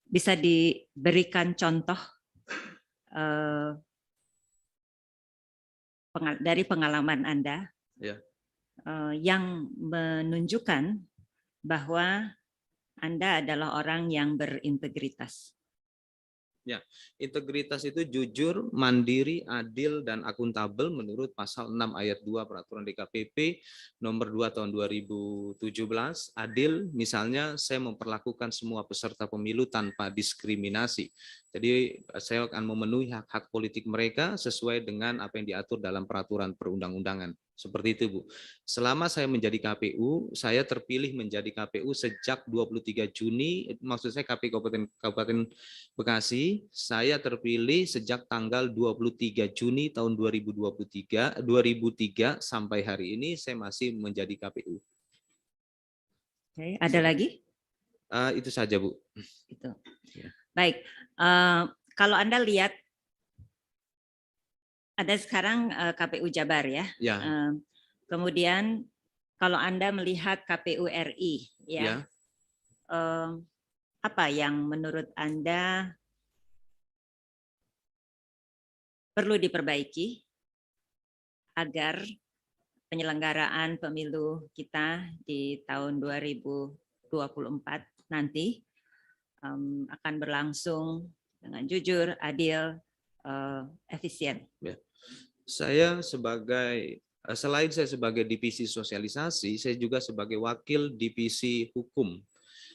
bisa diberikan contoh dari pengalaman Anda yang menunjukkan bahwa Anda adalah orang yang berintegritas. Integritas itu jujur, mandiri, adil, dan akuntabel menurut pasal 6 ayat 2 Peraturan DKPP nomor 2 tahun 2017. Adil, misalnya saya memperlakukan semua peserta pemilu tanpa diskriminasi. Jadi saya akan memenuhi hak-hak politik mereka sesuai dengan apa yang diatur dalam peraturan perundang-undangan. Seperti itu, Bu. Selama saya menjadi KPU, saya terpilih menjadi KPU sejak 23 Juni, maksud saya KPU Kabupaten Bekasi, saya terpilih sejak tanggal 23 Juni tahun 2003 sampai hari ini saya masih menjadi KPU. Oke, ada lagi? Itu saja, Bu. Itu. Ya. Baik, kalau Anda lihat ada sekarang KPU Jabar ya. Ya. Kemudian kalau Anda melihat KPU RI ya. Apa yang menurut Anda perlu diperbaiki agar penyelenggaraan pemilu kita di tahun 2024 nanti akan berlangsung dengan jujur, adil, efisien? Saya selain saya sebagai divisi sosialisasi, saya juga sebagai wakil divisi hukum.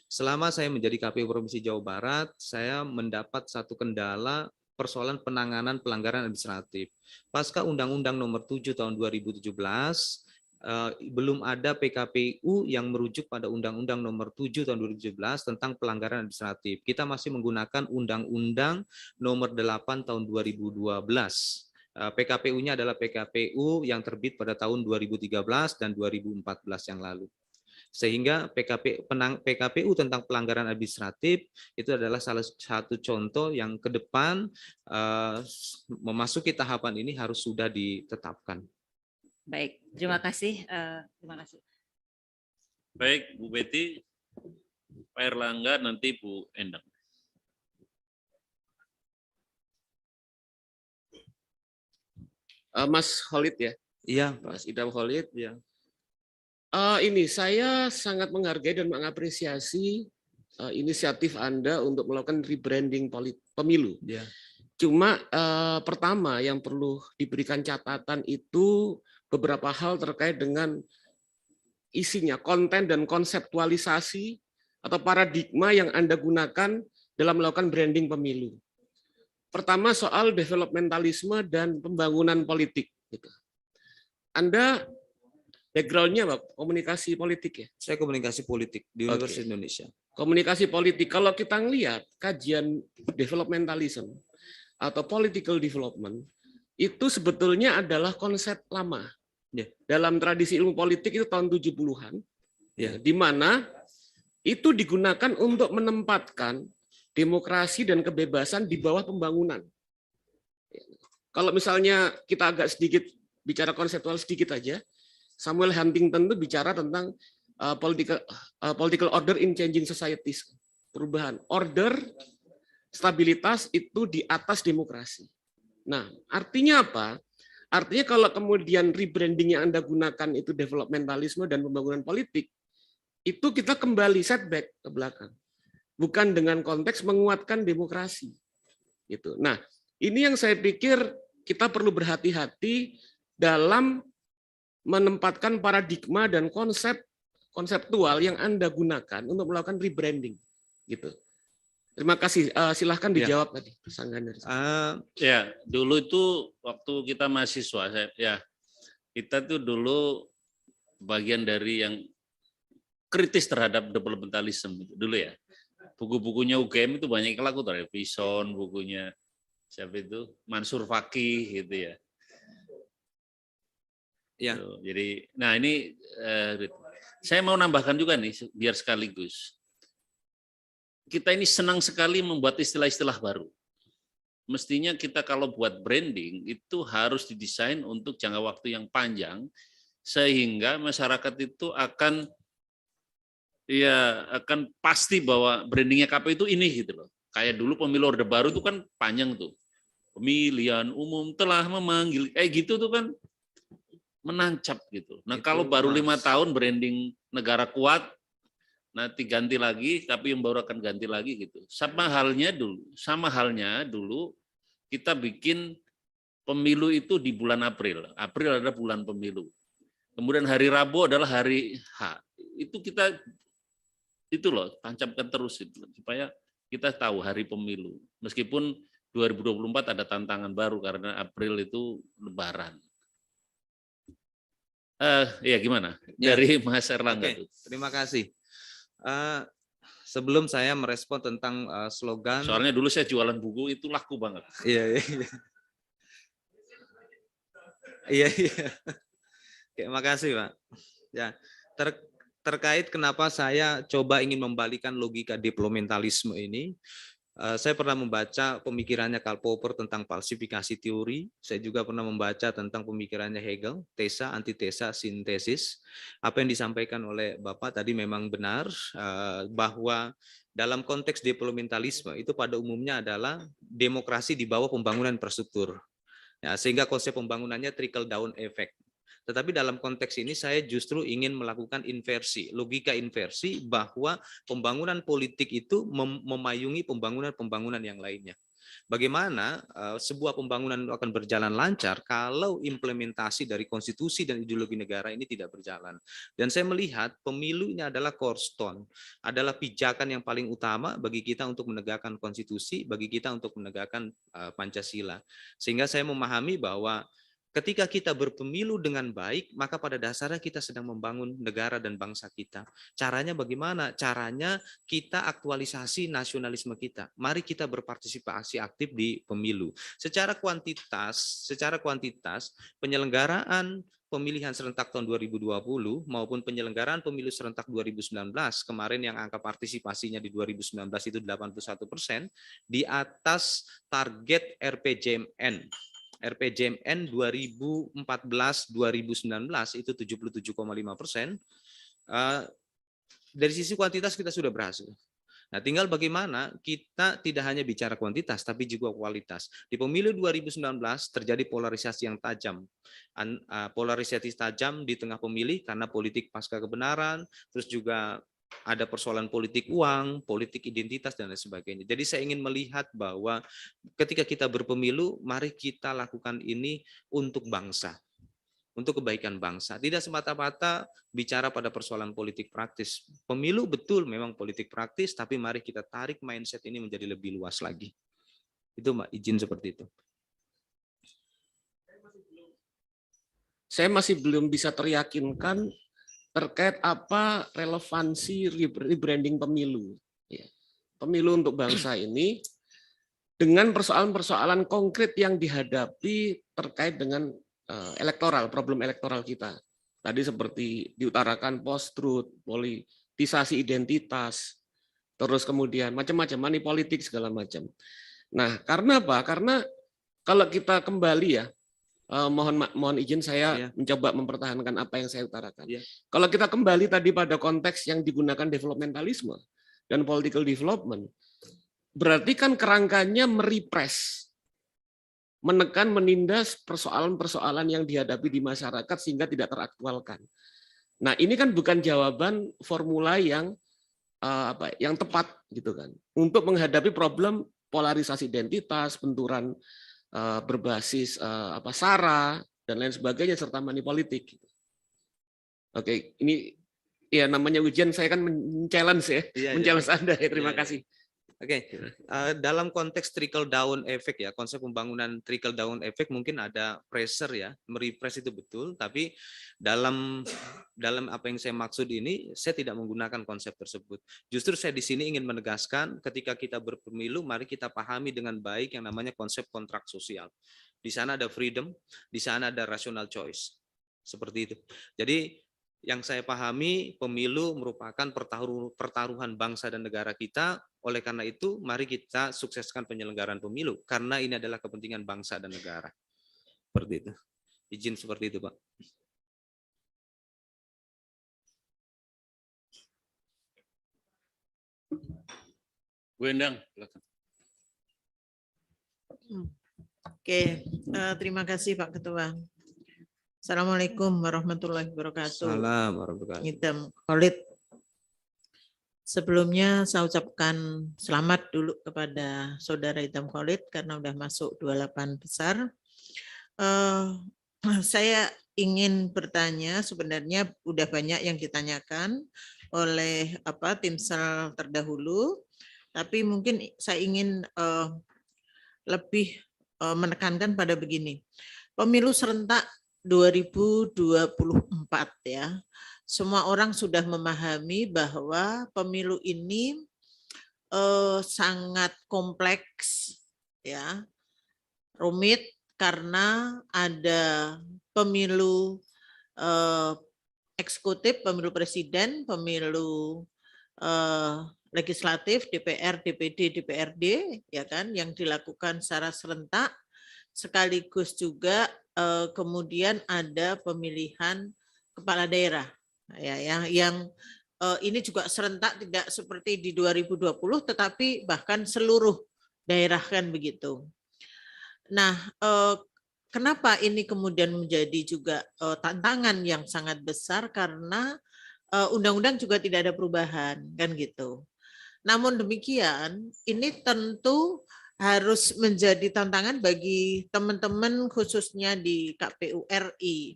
Selama saya menjadi KPU Provinsi Jawa Barat, saya mendapat satu kendala persoalan penanganan pelanggaran administratif. Pasca Undang-Undang Nomor 7 Tahun 2017, belum ada PKPU yang merujuk pada Undang-Undang Nomor 7 Tahun 2017 tentang pelanggaran administratif. Kita masih menggunakan Undang-Undang Nomor 8 Tahun 2012. PKPU-nya adalah PKPU yang terbit pada tahun 2013 dan 2014 yang lalu. Sehingga PKPU tentang pelanggaran administratif itu adalah salah satu contoh yang ke depan memasuki tahapan ini harus sudah ditetapkan. Baik, terima kasih. Terima kasih. Baik, Bu Betty, Pak Erlangga, nanti Bu Endang. Mas Khalid ya? Iya, Mas Idam Khalid. Ya. Ini saya sangat menghargai dan mengapresiasi inisiatif Anda untuk melakukan rebranding pemilu. Ya. Cuma pertama yang perlu diberikan catatan itu beberapa hal terkait dengan isinya, konten dan konseptualisasi atau paradigma yang Anda gunakan dalam melakukan branding pemilu. Pertama soal developmentalisme dan pembangunan politik. Anda background-nya komunikasi politik ya? Saya komunikasi politik di Universitas Indonesia. Komunikasi politik, kalau kita ngelihat kajian developmentalism atau political development, itu sebetulnya adalah konsep lama. Dalam tradisi ilmu politik itu tahun 70-an, di mana itu digunakan untuk menempatkan demokrasi dan kebebasan di bawah pembangunan. Kalau misalnya kita agak sedikit bicara konseptual sedikit aja, Samuel Huntington itu bicara tentang political order in changing societies, perubahan order, stabilitas itu di atas demokrasi. Nah, artinya apa? Artinya kalau kemudian rebranding yang Anda gunakan itu developmentalisme dan pembangunan politik, itu kita kembali setback ke belakang. Bukan dengan konteks menguatkan demokrasi. Gitu. Nah, ini yang saya pikir kita perlu berhati-hati dalam menempatkan paradigma dan konseptual yang Anda gunakan untuk melakukan rebranding. Gitu. Terima kasih. Silahkan dijawab tadi. Ya, dulu itu waktu kita mahasiswa, kita tuh dulu bagian dari yang kritis terhadap developmentalism dulu ya. Buku-bukunya UGM itu banyak yang laku, Revison, bukunya siapa itu Mansur Fakih gitu ya. Ya. Jadi, nah ini saya mau nambahkan juga nih biar sekaligus. Kita ini senang sekali membuat istilah-istilah baru. Mestinya kita kalau buat branding itu harus didesain untuk jangka waktu yang panjang sehingga masyarakat itu akan pasti bahwa brandingnya KPU itu ini gitu loh. Kayak dulu pemilu Orde Baru itu kan panjang tuh. Pemilihan umum telah memanggil, gitu tuh kan menancap gitu. Nah, kalau baru 5 tahun branding negara kuat, nanti ganti lagi, tapi yang baru akan ganti lagi gitu. Sama halnya dulu kita bikin pemilu itu di bulan April. April adalah bulan pemilu. Kemudian hari Rabu adalah hari H. Itu kita itu loh tancapkan terus itu, supaya kita tahu hari pemilu. Meskipun 2024 ada tantangan baru karena April itu Lebaran. Ya gimana? Dari Mas Erlangga. Oke, terima kasih. Sebelum saya merespon tentang slogan, Soalnya dulu saya jualan buku itu laku banget. Iya. Iya. Oke, makasih Pak. Ya, terkait kenapa saya coba ingin membalikan logika diplomatalisme ini, saya pernah membaca pemikirannya Karl Popper tentang falsifikasi teori. Saya juga pernah membaca tentang pemikirannya Hegel, tesa, antitesa, sintesis. Apa yang disampaikan oleh Bapak tadi memang benar, bahwa dalam konteks diplomatalisme itu pada umumnya adalah demokrasi di bawah pembangunan infrastruktur. Ya, sehingga konsep pembangunannya trickle down effect. Tetapi dalam konteks ini saya justru ingin melakukan inversi, logika inversi bahwa pembangunan politik itu memayungi pembangunan-pembangunan yang lainnya. Bagaimana sebuah pembangunan akan berjalan lancar kalau implementasi dari konstitusi dan ideologi negara ini tidak berjalan. Dan saya melihat pemilu ini adalah cornerstone, adalah pijakan yang paling utama bagi kita untuk menegakkan konstitusi, bagi kita untuk menegakkan Pancasila. Sehingga saya memahami bahwa ketika kita berpemilu dengan baik, maka pada dasarnya kita sedang membangun negara dan bangsa kita. Caranya bagaimana? Caranya kita aktualisasi nasionalisme kita. Mari kita berpartisipasi aktif di pemilu. Secara kuantitas, penyelenggaraan pemilihan serentak tahun 2020 maupun penyelenggaraan pemilu serentak 2019, kemarin yang angka partisipasinya di 2019 itu 81%, di atas target RPJMN 2014-2019 itu 77,5%. Dari sisi kuantitas kita sudah berhasil. Nah, tinggal bagaimana kita tidak hanya bicara kuantitas, tapi juga kualitas. Di pemilu 2019 terjadi polarisasi yang tajam. Polarisasi tajam di tengah pemilih karena politik pasca kebenaran, terus juga ada persoalan politik uang, politik identitas, dan lain sebagainya. Jadi saya ingin melihat bahwa ketika kita berpemilu, mari kita lakukan ini untuk bangsa, untuk kebaikan bangsa. Tidak semata-mata bicara pada persoalan politik praktis. Pemilu betul memang politik praktis, tapi mari kita tarik mindset ini menjadi lebih luas lagi. Itu Mbak, izin seperti itu. Saya masih belum bisa teryakinkan terkait apa relevansi rebranding pemilu. Pemilu untuk bangsa ini dengan persoalan-persoalan konkret yang dihadapi terkait dengan problem elektoral kita. Tadi seperti diutarakan post-truth, politisasi identitas, terus kemudian macam-macam, money politik segala macam. Nah, karena apa? Karena kalau kita kembali ya, mohon izin saya mencoba mempertahankan apa yang saya utarakan. Kalau kita kembali tadi pada konteks yang digunakan developmentalisme dan political development, berarti kan kerangkanya merepress, menekan, menindas persoalan-persoalan yang dihadapi di masyarakat sehingga tidak teraktualkan. Nah, ini kan bukan jawaban formula yang yang tepat gitu kan untuk menghadapi problem polarisasi identitas, benturan berbasis SARA dan lain sebagainya serta money politik. Oke, ini ya namanya ujian, saya kan men-challenge ya, men-challenge Anda ya. Terima kasih. Oke, dalam konteks trickle down effect ya, konsep pembangunan trickle down effect mungkin ada pressure ya, merepress itu betul, tapi dalam apa yang saya maksud ini, saya tidak menggunakan konsep tersebut. Justru saya di sini ingin menegaskan ketika kita berpemilu, mari kita pahami dengan baik yang namanya konsep kontrak sosial. Di sana ada freedom, di sana ada rational choice. Seperti itu. Jadi yang saya pahami, pemilu merupakan pertaruhan bangsa dan negara kita. Oleh karena itu, mari kita sukseskan penyelenggaraan pemilu, karena ini adalah kepentingan bangsa dan negara. Seperti itu. Izin seperti itu, Pak. Bu Endang, silakan. Oke, terima kasih Pak Ketua. Assalamualaikum warahmatullahi wabarakatuh. Assalamualaikum warahmatullahi wabarakatuh. Ngidam Khalid. Sebelumnya saya ucapkan selamat dulu kepada Saudara Idham Khalid karena udah masuk 28 besar. Saya ingin bertanya, sebenarnya udah banyak yang ditanyakan oleh Timsel terdahulu, tapi mungkin saya ingin lebih menekankan pada begini. Pemilu serentak 2024 ya. Semua orang sudah memahami bahwa pemilu ini sangat kompleks ya, rumit karena ada pemilu eksekutif, pemilu presiden, pemilu legislatif, DPR, DPD, DPRD, ya kan, yang dilakukan secara serentak, sekaligus juga kemudian ada pemilihan kepala daerah, ya, yang ini juga serentak, tidak seperti di 2020, tetapi bahkan seluruh daerah kan begitu. Nah, kenapa ini kemudian menjadi juga tantangan yang sangat besar karena undang-undang juga tidak ada perubahan kan gitu. Namun demikian, ini tentu harus menjadi tantangan bagi teman-teman khususnya di KPU RI.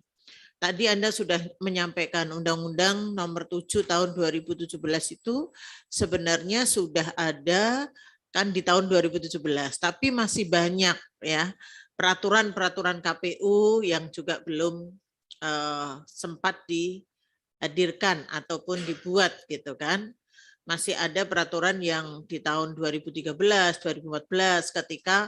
Tadi Anda sudah menyampaikan Undang-Undang Nomor 7 Tahun 2017 itu sebenarnya sudah ada kan di tahun 2017, tapi masih banyak ya peraturan-peraturan KPU yang juga belum sempat dihadirkan ataupun dibuat gitu kan. Masih ada peraturan yang di tahun 2013, 2014 ketika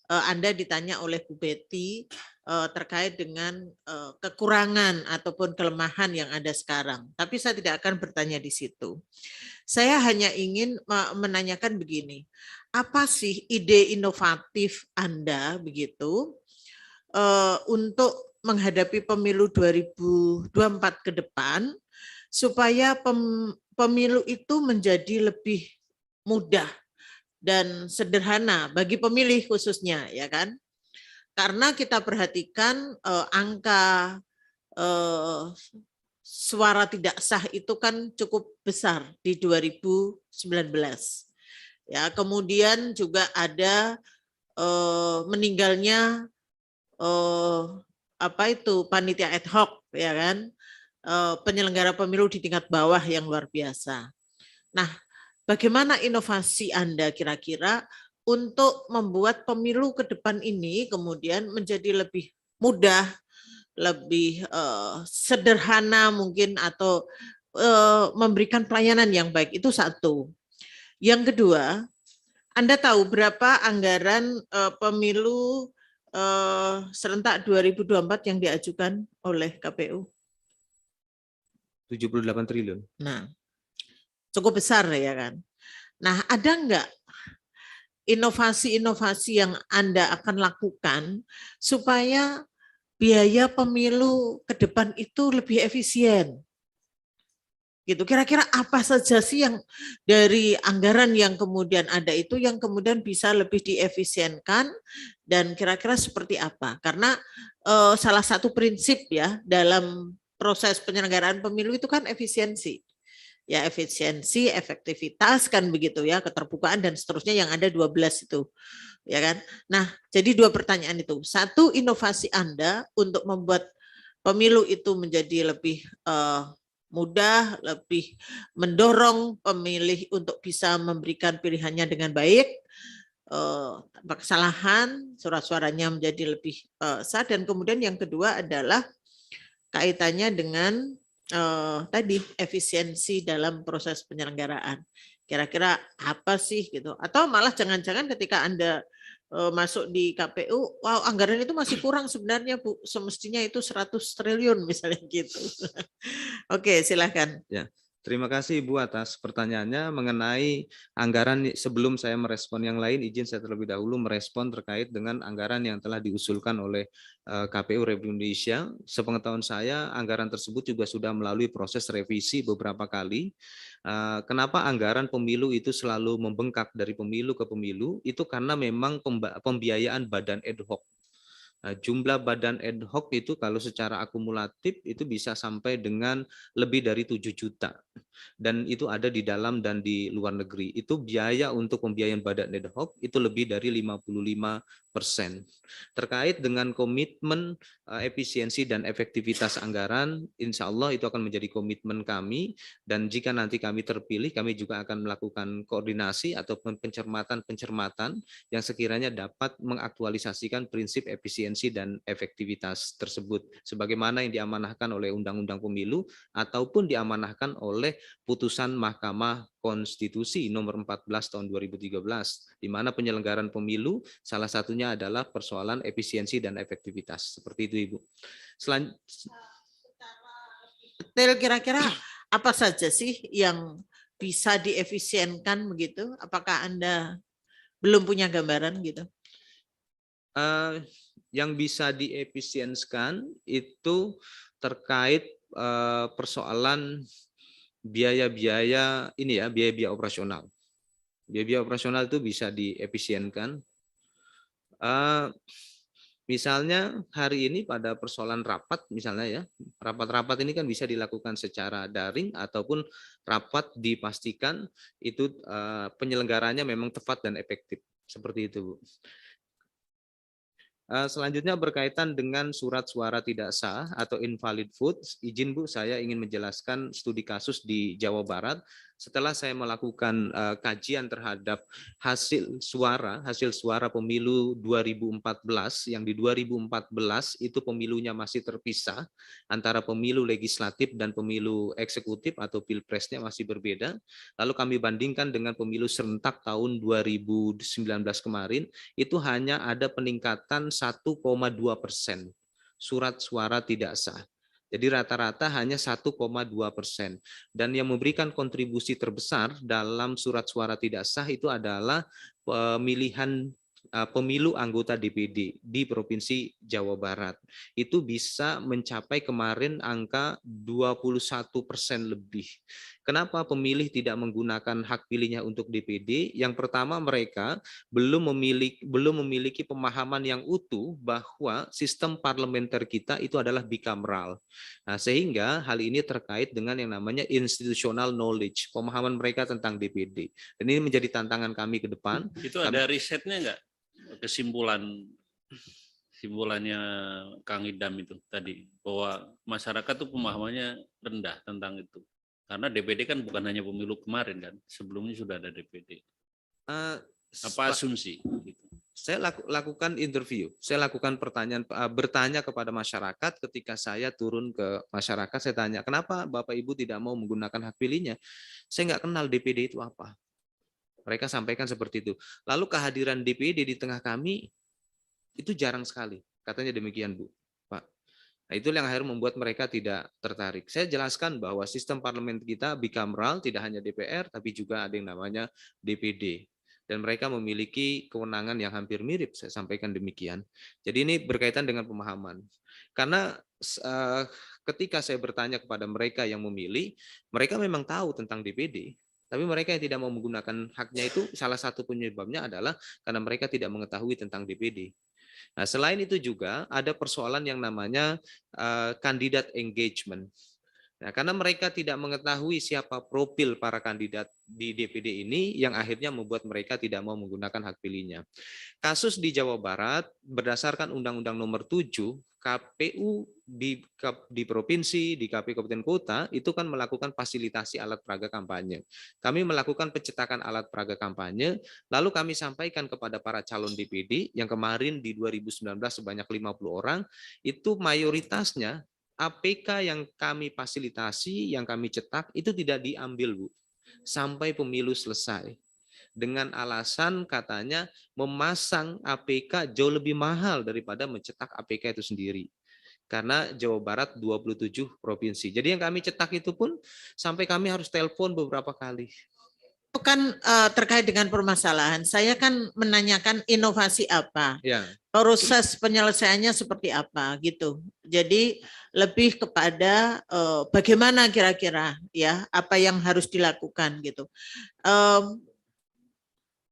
Anda ditanya oleh Bu Betty terkait dengan kekurangan ataupun kelemahan yang ada sekarang. Tapi saya tidak akan bertanya di situ. Saya hanya ingin menanyakan begini, apa sih ide inovatif Anda begitu untuk menghadapi pemilu 2024 ke depan supaya pemilu itu menjadi lebih mudah dan sederhana bagi pemilih khususnya, ya kan? Karena kita perhatikan angka suara tidak sah itu kan cukup besar di 2019. Ya, kemudian juga ada meninggalnya panitia ad hoc, ya kan? Penyelenggara pemilu di tingkat bawah yang luar biasa. Nah, bagaimana inovasi Anda kira-kira untuk membuat pemilu ke depan ini kemudian menjadi lebih mudah, lebih sederhana mungkin, atau memberikan pelayanan yang baik? Itu satu. Yang kedua, Anda tahu berapa anggaran pemilu serentak 2024 yang diajukan oleh KPU? 78 triliun. Nah, cukup besar ya kan. Nah, ada enggak inovasi-inovasi yang Anda akan lakukan supaya biaya pemilu ke depan itu lebih efisien? Gitu. Kira-kira apa saja sih yang dari anggaran yang kemudian ada itu yang kemudian bisa lebih diefisienkan, dan kira-kira seperti apa? Karena salah satu prinsip ya dalam proses penyelenggaraan pemilu itu kan efisiensi. Ya, efisiensi, efektivitas kan begitu ya, keterbukaan dan seterusnya yang ada 12 itu. Ya kan? Nah, jadi dua pertanyaan itu. Satu, inovasi Anda untuk membuat pemilu itu menjadi lebih mudah, lebih mendorong pemilih untuk bisa memberikan pilihannya dengan baik, tanpa kesalahan, surat-suaranya menjadi lebih sah. Dan kemudian yang kedua adalah kaitannya dengan tadi efisiensi dalam proses penyelenggaraan. Kira-kira apa sih gitu? Atau malah jangan-jangan ketika Anda masuk di KPU, wow, anggaran itu masih kurang sebenarnya Bu, semestinya itu 100 triliun misalnya gitu. Oke, silakan. Ya, terima kasih Ibu atas pertanyaannya mengenai anggaran. Sebelum saya merespon yang lain, izin saya terlebih dahulu merespon terkait dengan anggaran yang telah diusulkan oleh KPU Republik Indonesia. Sepengetahuan saya, anggaran tersebut juga sudah melalui proses revisi beberapa kali. Kenapa anggaran pemilu itu selalu membengkak dari pemilu ke pemilu? Itu karena memang pembiayaan badan ad hoc. Jumlah badan ad hoc itu kalau secara akumulatif itu bisa sampai dengan lebih dari 7 juta. Dan itu ada di dalam dan di luar negeri. Itu biaya untuk pembiayaan badan ad hoc itu lebih dari 55%. Terkait dengan komitmen efisiensi dan efektivitas anggaran, insya Allah itu akan menjadi komitmen kami, dan jika nanti kami terpilih, kami juga akan melakukan koordinasi ataupun pencermatan yang sekiranya dapat mengaktualisasikan prinsip efisiensi dan efektivitas tersebut sebagaimana yang diamanahkan oleh Undang-Undang Pemilu ataupun diamanahkan oleh putusan Mahkamah Konstitusi nomor 14 tahun 2013 di mana penyelenggaraan pemilu salah satunya adalah persoalan efisiensi dan efektivitas. Seperti itu, Ibu. Detail kira-kira apa saja sih yang bisa diefisienkan begitu? Apakah Anda belum punya gambaran gitu? Yang bisa diefisienkan itu terkait persoalan biaya-biaya ini ya, biaya-biaya operasional. Biaya-biaya operasional itu bisa diefisienkan. Misalnya hari ini pada persoalan rapat misalnya ya, rapat-rapat ini kan bisa dilakukan secara daring ataupun rapat dipastikan itu penyelenggaranya memang tepat dan efektif. Seperti itu, Bu. Selanjutnya berkaitan dengan surat suara tidak sah atau invalid vote. Izin Bu, saya ingin menjelaskan studi kasus di Jawa Barat. Setelah saya melakukan kajian terhadap hasil suara pemilu 2014, yang di 2014 itu pemilunya masih terpisah antara pemilu legislatif dan pemilu eksekutif atau pilpresnya masih berbeda. Lalu kami bandingkan dengan pemilu serentak tahun 2019 kemarin, itu hanya ada peningkatan 1,2% surat suara tidak sah. Jadi rata-rata hanya 1,2%. Dan yang memberikan kontribusi terbesar dalam surat suara tidak sah itu adalah pemilihan pemilu anggota DPD di Provinsi Jawa Barat. Itu bisa mencapai kemarin angka 21% lebih. Kenapa pemilih tidak menggunakan hak pilihnya untuk DPD? Yang pertama, mereka belum memiliki pemahaman yang utuh bahwa sistem parlementer kita itu adalah bikameral. Nah, sehingga hal ini terkait dengan yang namanya institutional knowledge, pemahaman mereka tentang DPD. Dan ini menjadi tantangan kami ke depan. Itu ada risetnya nggak? Kesimpulannya Kang Idam itu tadi, bahwa masyarakat tuh pemahamannya rendah tentang itu. Karena DPD kan bukan hanya pemilu kemarin kan, sebelumnya sudah ada DPD. Apa asumsi? Saya lakukan interview, saya lakukan bertanya kepada masyarakat. Ketika saya turun ke masyarakat, saya tanya, kenapa Bapak Ibu tidak mau menggunakan hak pilihnya? Saya nggak kenal DPD itu apa. Mereka sampaikan seperti itu. Lalu kehadiran DPD di tengah kami itu jarang sekali, katanya demikian, Bu. Pak. Nah, itu yang akhirnya membuat mereka tidak tertarik. Saya jelaskan bahwa sistem parlemen kita bikameral, tidak hanya DPR, tapi juga ada yang namanya DPD. Dan mereka memiliki kewenangan yang hampir mirip, saya sampaikan demikian. Jadi ini berkaitan dengan pemahaman. Karena ketika saya bertanya kepada mereka yang memilih, mereka memang tahu tentang DPD. Tapi mereka yang tidak mau menggunakan haknya itu salah satu penyebabnya adalah karena mereka tidak mengetahui tentang DPD. Nah, selain itu juga ada persoalan yang namanya kandidat engagement. Nah, karena mereka tidak mengetahui siapa profil para kandidat di DPD ini, yang akhirnya membuat mereka tidak mau menggunakan hak pilihnya. Kasus di Jawa Barat, berdasarkan Undang-Undang Nomor 7, KPU di provinsi, di KPU Kabupaten Kota, itu kan melakukan fasilitasi alat peraga kampanye. Kami melakukan pencetakan alat peraga kampanye, lalu kami sampaikan kepada para calon DPD, yang kemarin di 2019 sebanyak 50 orang, itu mayoritasnya APK yang kami fasilitasi, yang kami cetak, itu tidak diambil, Bu, sampai pemilu selesai. Dengan alasan katanya memasang APK jauh lebih mahal daripada mencetak APK itu sendiri. Karena Jawa Barat 27 provinsi. Jadi yang kami cetak itu pun sampai kami harus telepon beberapa kali. Bukan terkait dengan permasalahan. Saya kan menanyakan inovasi apa, ya, proses penyelesaiannya seperti apa gitu. Jadi lebih kepada bagaimana kira-kira ya apa yang harus dilakukan gitu.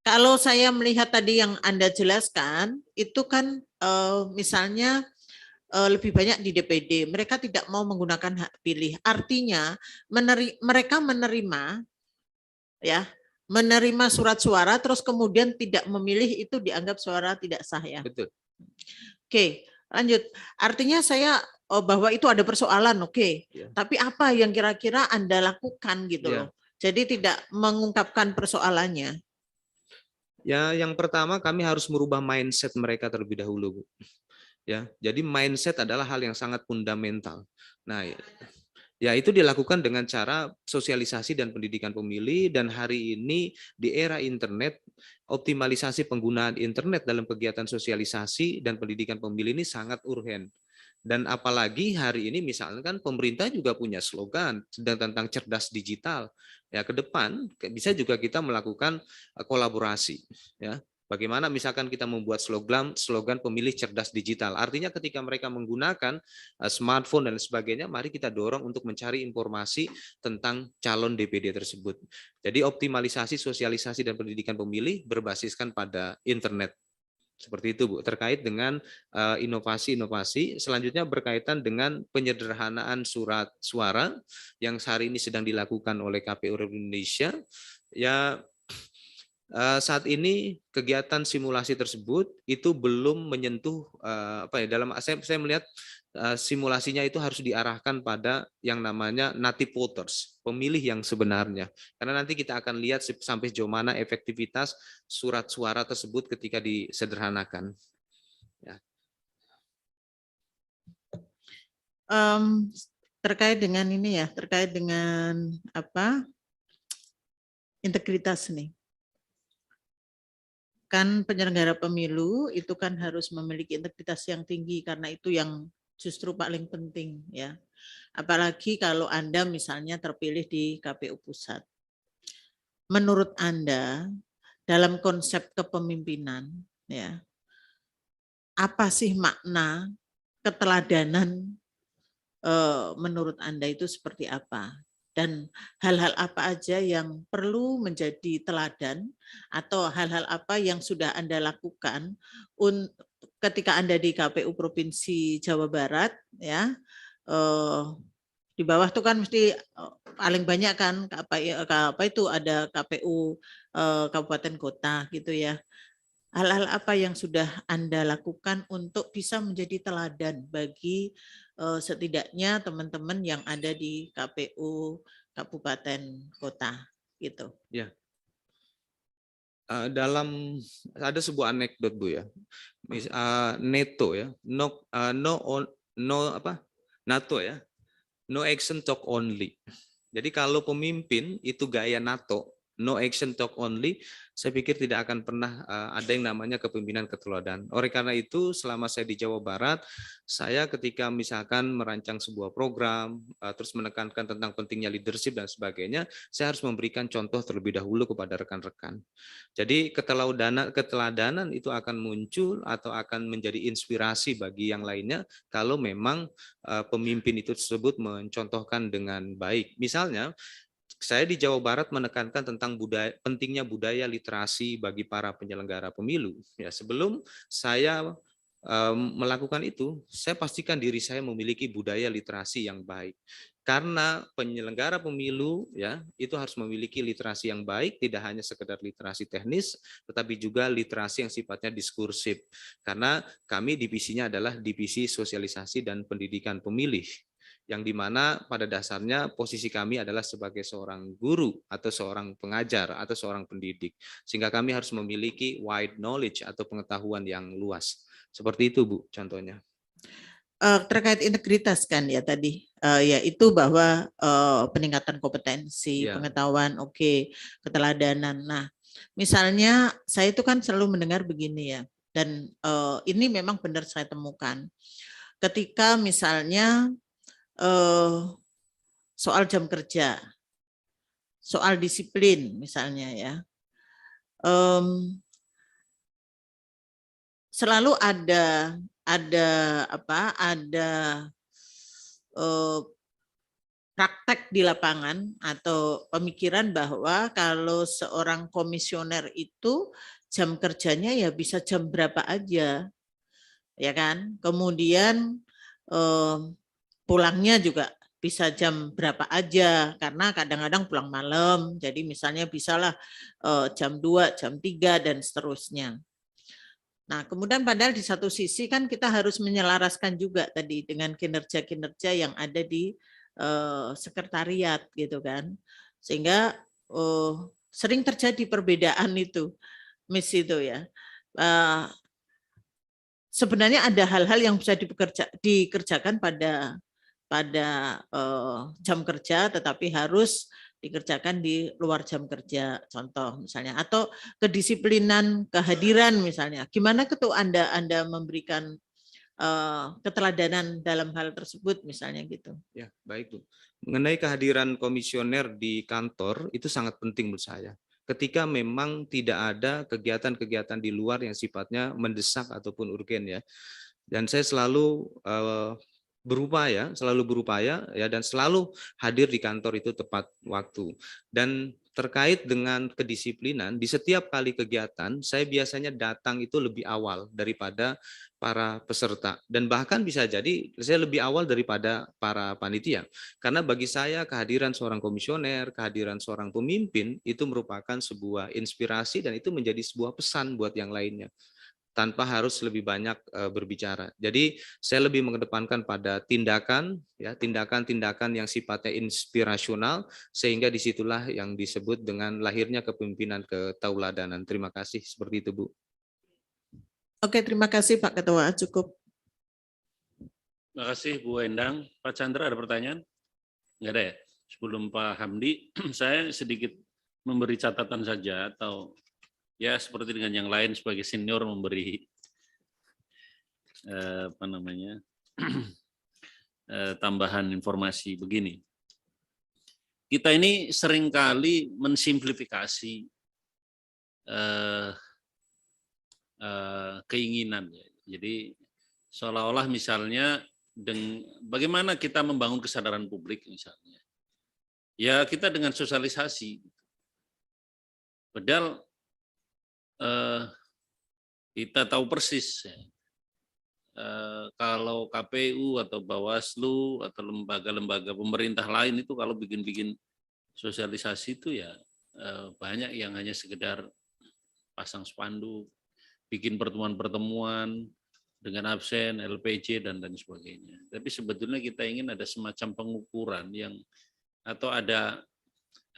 Kalau saya melihat tadi yang Anda jelaskan, itu kan misalnya lebih banyak di DPD. Mereka tidak mau menggunakan hak pilih. Artinya mereka menerima ya, menerima surat suara terus kemudian tidak memilih, itu dianggap suara tidak sah ya. Betul. Oke, lanjut. Artinya saya bahwa itu ada persoalan, oke. Ya. Tapi apa yang kira-kira Anda lakukan gitu Ya. loh. Jadi tidak mengungkapkan persoalannya. Ya, yang pertama kami harus merubah mindset mereka terlebih dahulu, Bu. Ya, jadi mindset adalah hal yang sangat fundamental. Nah, ya itu dilakukan dengan cara sosialisasi dan pendidikan pemilih, dan hari ini di era internet, optimalisasi penggunaan internet dalam kegiatan sosialisasi dan pendidikan pemilih ini sangat urgen. Dan apalagi hari ini misalnya kan pemerintah juga punya slogan tentang cerdas digital. Ya, ke depan bisa juga kita melakukan kolaborasi, ya. Bagaimana misalkan kita membuat slogan pemilih cerdas digital. Artinya ketika mereka menggunakan smartphone dan sebagainya, mari kita dorong untuk mencari informasi tentang calon DPD tersebut. Jadi optimalisasi sosialisasi dan pendidikan pemilih berbasiskan pada internet. Seperti itu, Bu. Terkait dengan inovasi-inovasi, selanjutnya berkaitan dengan penyederhanaan surat suara yang hari ini sedang dilakukan oleh KPU Republik Indonesia. Ya, saat ini kegiatan simulasi tersebut itu belum menyentuh dalam saya melihat simulasinya itu harus diarahkan pada yang namanya native voters, pemilih yang sebenarnya. Karena nanti kita akan lihat sampai sejauh mana efektivitas surat suara tersebut ketika disederhanakan. Ya. Terkait dengan ini ya, terkait dengan integritas nih. Kan penyelenggara pemilu itu kan harus memiliki integritas yang tinggi, karena itu yang justru paling penting ya. Apalagi kalau Anda misalnya terpilih di KPU Pusat. Menurut Anda dalam konsep kepemimpinan ya, apa sih makna keteladanan menurut Anda itu seperti apa? Dan hal-hal apa aja yang perlu menjadi teladan atau hal-hal apa yang sudah Anda lakukan ketika Anda di KPU Provinsi Jawa Barat ya, di bawah tuh kan mesti paling banyak kan apa itu ada KPU kabupaten kota gitu ya. Hal-hal apa yang sudah Anda lakukan untuk bisa menjadi teladan bagi setidaknya teman-teman yang ada di KPU kabupaten kota gitu. Ya. Dalam ada sebuah anekdot, Bu, ya. NATO ya, NATO ya. No action talk only. Jadi kalau pemimpin itu gaya NATO, no action talk only, saya pikir tidak akan pernah ada yang namanya kepemimpinan keteladanan. Oleh karena itu, selama saya di Jawa Barat, saya ketika misalkan merancang sebuah program, terus menekankan tentang pentingnya leadership dan sebagainya, saya harus memberikan contoh terlebih dahulu kepada rekan-rekan. Jadi keteladanan itu akan muncul atau akan menjadi inspirasi bagi yang lainnya kalau memang pemimpin itu tersebut mencontohkan dengan baik. Misalnya, saya di Jawa Barat menekankan tentang pentingnya budaya literasi bagi para penyelenggara pemilu. Ya, sebelum saya melakukan itu, saya pastikan diri saya memiliki budaya literasi yang baik. Karena penyelenggara pemilu ya itu harus memiliki literasi yang baik, tidak hanya sekedar literasi teknis, tetapi juga literasi yang sifatnya diskursif. Karena kami divisinya adalah divisi sosialisasi dan pendidikan pemilih, yang dimana pada dasarnya posisi kami adalah sebagai seorang guru atau seorang pengajar atau seorang pendidik, sehingga kami harus memiliki wide knowledge atau pengetahuan yang luas. Seperti itu, Bu, contohnya. Terkait integritas kan ya tadi, yaitu bahwa peningkatan kompetensi, pengetahuan, keteladanan. Nah, misalnya saya itu kan selalu mendengar begini ya, dan ini memang benar saya temukan. Ketika misalnya soal jam kerja, soal disiplin misalnya ya, selalu ada praktek di lapangan atau pemikiran bahwa kalau seorang komisioner itu jam kerjanya ya bisa jam berapa aja, ya kan? Kemudian pulangnya juga bisa jam berapa aja, karena kadang-kadang pulang malam, jadi misalnya bisalah jam 2, jam 3, dan seterusnya. Nah, kemudian padahal di satu sisi kan kita harus menyelaraskan juga tadi dengan kinerja-kinerja yang ada di sekretariat gitu kan, sehingga sering terjadi perbedaan itu, Miss itu ya. Sebenarnya ada hal-hal yang bisa dikerjakan pada jam kerja, tetapi harus dikerjakan di luar jam kerja, contoh misalnya, atau kedisiplinan kehadiran misalnya. Gimana itu Anda memberikan keteladanan dalam hal tersebut misalnya gitu. Ya, baik Bu. Mengenai kehadiran komisioner di kantor itu sangat penting menurut saya. Ketika memang tidak ada kegiatan-kegiatan di luar yang sifatnya mendesak ataupun urgen ya. Dan saya selalu berupaya ya, dan selalu hadir di kantor itu tepat waktu. Dan terkait dengan kedisiplinan, di setiap kali kegiatan saya biasanya datang itu lebih awal daripada para peserta, dan bahkan bisa jadi saya lebih awal daripada para panitia, karena bagi saya kehadiran seorang komisioner, kehadiran seorang pemimpin itu merupakan sebuah inspirasi dan itu menjadi sebuah pesan buat yang lainnya tanpa harus lebih banyak berbicara. Jadi saya lebih mengedepankan pada tindakan, ya, tindakan-tindakan yang sifatnya inspirasional, sehingga disitulah yang disebut dengan lahirnya kepemimpinan ketauladanan. Terima kasih, seperti itu Bu. Oke, terima kasih Pak Ketua, cukup. Terima kasih Bu Endang. Pak Chandra ada pertanyaan? Enggak ada ya? Sebelum Pak Hamdi, saya sedikit memberi catatan saja, atau ya seperti dengan yang lain sebagai senior memberi tambahan informasi begini. Kita ini seringkali mensimplifikasi keinginan. Jadi seolah-olah misalnya bagaimana kita membangun kesadaran publik misalnya. Ya kita dengan sosialisasi. Padahal kita tahu persis ya, kalau KPU atau Bawaslu atau lembaga-lembaga pemerintah lain itu kalau bikin-bikin sosialisasi itu ya banyak yang hanya sekedar pasang spanduk, bikin pertemuan-pertemuan dengan absen, LPJ dan lain sebagainya. Tapi sebetulnya kita ingin ada semacam pengukuran yang atau ada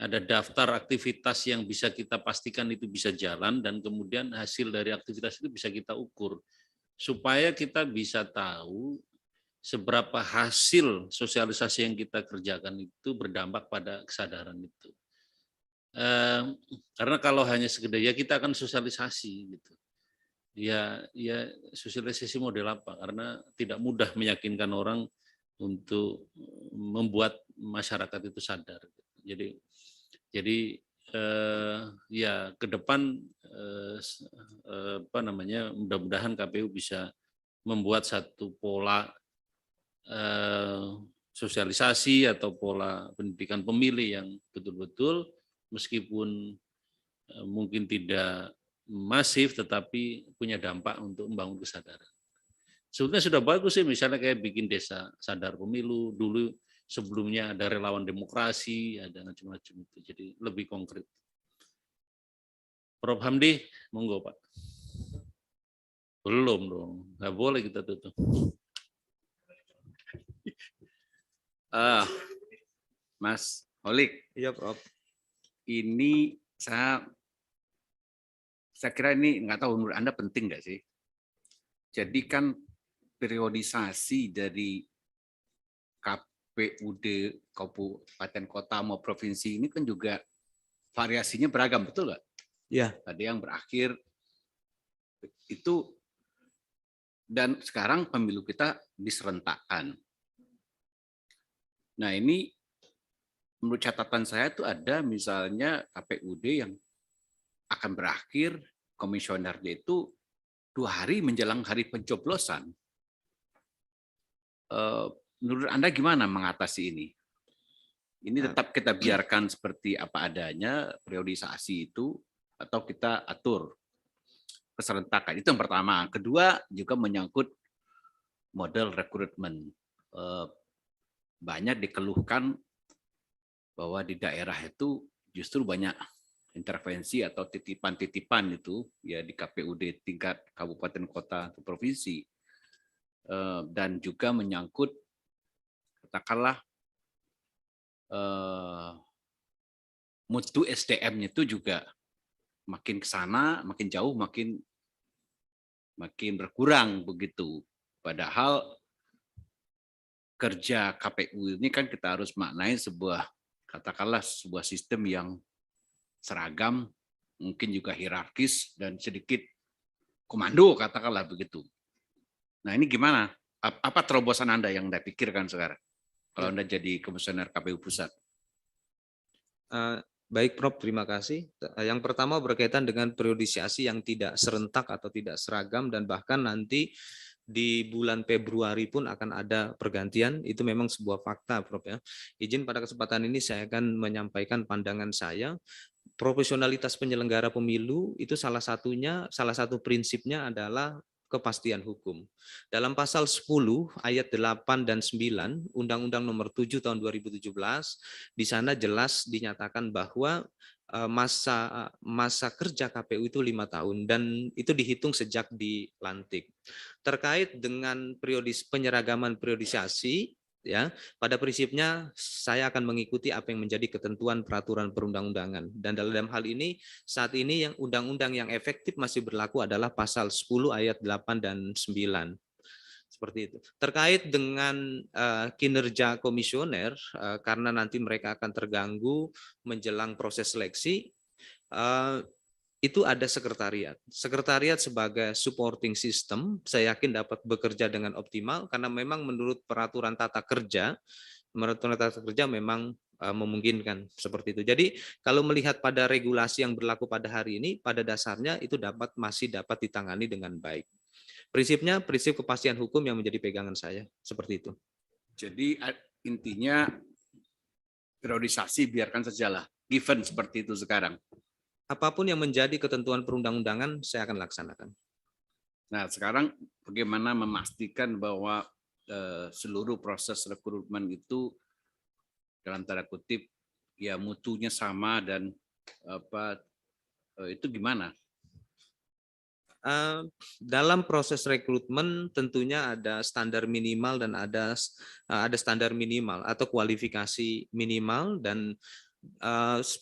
daftar aktivitas yang bisa kita pastikan itu bisa jalan, dan kemudian hasil dari aktivitas itu bisa kita ukur supaya kita bisa tahu seberapa hasil sosialisasi yang kita kerjakan itu berdampak pada kesadaran itu. Karena kalau hanya sekedar ya kita akan sosialisasi gitu. Ya sosialisasi model apa? Karena tidak mudah meyakinkan orang untuk membuat masyarakat itu sadar. Jadi ya ke depan mudah-mudahan KPU bisa membuat satu pola sosialisasi atau pola pendidikan pemilih yang betul-betul meskipun mungkin tidak masif tetapi punya dampak untuk membangun kesadaran. Sebetulnya sudah bagus sih misalnya kayak bikin desa sadar pemilu, dulu sebelumnya ada relawan demokrasi, ada macam-macam itu, jadi lebih konkret. Prof. Hamdi, monggo Pak. Belum dong, nggak boleh kita tutup. Mas Holik, Iya Prof. ini saya kira ini nggak tahu menurut Anda penting nggak sih? Jadi kan periodisasi dari KPUD kabupaten kota mau provinsi ini kan juga variasinya beragam, betul nggak? Ya. Ada yang berakhir itu, dan sekarang pemilu kita diserentakkan. Nah ini menurut catatan saya itu ada misalnya KPUD yang akan berakhir komisionernya itu 2 hari menjelang hari pencoblosan. Menurut Anda gimana mengatasi ini? Ini tetap kita biarkan seperti apa adanya periodisasi itu atau kita atur keserentakan. Itu yang pertama. Kedua juga menyangkut model rekrutmen. Banyak dikeluhkan bahwa di daerah itu justru banyak intervensi atau titipan-titipan itu ya di KPUD tingkat kabupaten, kota, atau provinsi. Dan juga menyangkut katakanlah mutu SDM-nya itu juga makin ke sana, makin jauh, makin berkurang begitu. Padahal kerja KPU ini kan kita harus maknai katakanlah sebuah sistem yang seragam, mungkin juga hierarkis dan sedikit komando, katakanlah begitu. Nah ini gimana? Apa terobosan Anda yang Anda pikirkan sekarang? Kalau Anda jadi komisioner KPU Pusat. Baik Prof, terima kasih. Yang pertama berkaitan dengan periodisasi yang tidak serentak atau tidak seragam dan bahkan nanti di bulan Februari pun akan ada pergantian. Itu memang sebuah fakta Prof ya. Izin pada kesempatan ini saya akan menyampaikan pandangan saya. Profesionalitas penyelenggara pemilu itu salah satu prinsipnya adalah kepastian hukum. Dalam pasal 10 ayat 8 dan 9 Undang-Undang Nomor 7 tahun 2017 di sana jelas dinyatakan bahwa masa kerja KPU itu 5 tahun dan itu dihitung sejak dilantik. Terkait dengan penyeragaman periodisasi ya, pada prinsipnya saya akan mengikuti apa yang menjadi ketentuan peraturan perundang-undangan dan dalam hal ini saat ini yang undang-undang yang efektif masih berlaku adalah pasal 10 ayat 8 dan 9. Seperti itu. Terkait dengan kinerja komisioner karena nanti mereka akan terganggu menjelang proses seleksi, itu ada sekretariat. Sekretariat sebagai supporting system, saya yakin dapat bekerja dengan optimal karena memang menurut peraturan tata kerja memang memungkinkan seperti itu. Jadi kalau melihat pada regulasi yang berlaku pada hari ini, pada dasarnya itu masih dapat ditangani dengan baik. Prinsipnya prinsip kepastian hukum yang menjadi pegangan saya seperti itu. Jadi intinya periodisasi biarkan sajalah, given seperti itu sekarang. Apapun yang menjadi ketentuan perundang-undangan saya akan laksanakan. Nah, sekarang bagaimana memastikan bahwa seluruh proses rekrutmen itu dalam tanda kutip ya mutunya sama dan itu gimana? Dalam proses rekrutmen tentunya ada standar minimal dan ada standar minimal atau kualifikasi minimal dan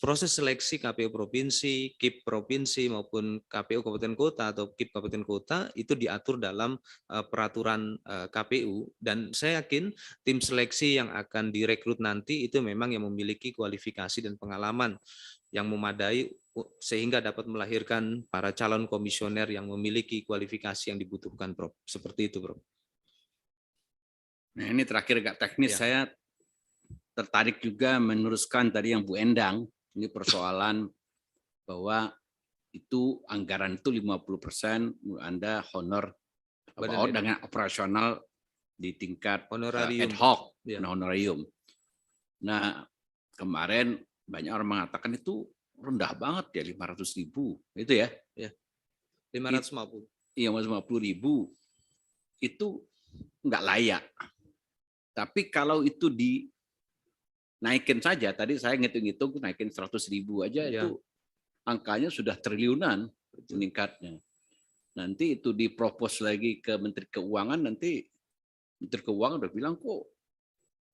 proses seleksi KPU provinsi, KIP provinsi maupun KPU kabupaten kota atau KIP kabupaten kota itu diatur dalam peraturan KPU dan saya yakin tim seleksi yang akan direkrut nanti itu memang yang memiliki kualifikasi dan pengalaman yang memadai sehingga dapat melahirkan para calon komisioner yang memiliki kualifikasi yang dibutuhkan, Prof. Seperti itu, Prof. Nah, ini terakhir agak teknis, Ya. saya tertarik juga meneruskan tadi yang Bu Endang, ini persoalan bahwa itu anggaran itu 50% Anda honor dengan operasional di tingkat Honorarium. ad hoc, Ya. honorarium. Nah, kemarin banyak orang mengatakan itu rendah banget ya 500.000 itu ya. 550. Iya, 550.000 itu nggak layak. Tapi kalau itu dinaikin saja, tadi saya ngitung-ngitung naikin 100.000 aja Ya. itu angkanya sudah triliunan meningkatnya. Nanti itu dipropos lagi ke Menteri Keuangan, nanti Menteri Keuangan udah bilang kok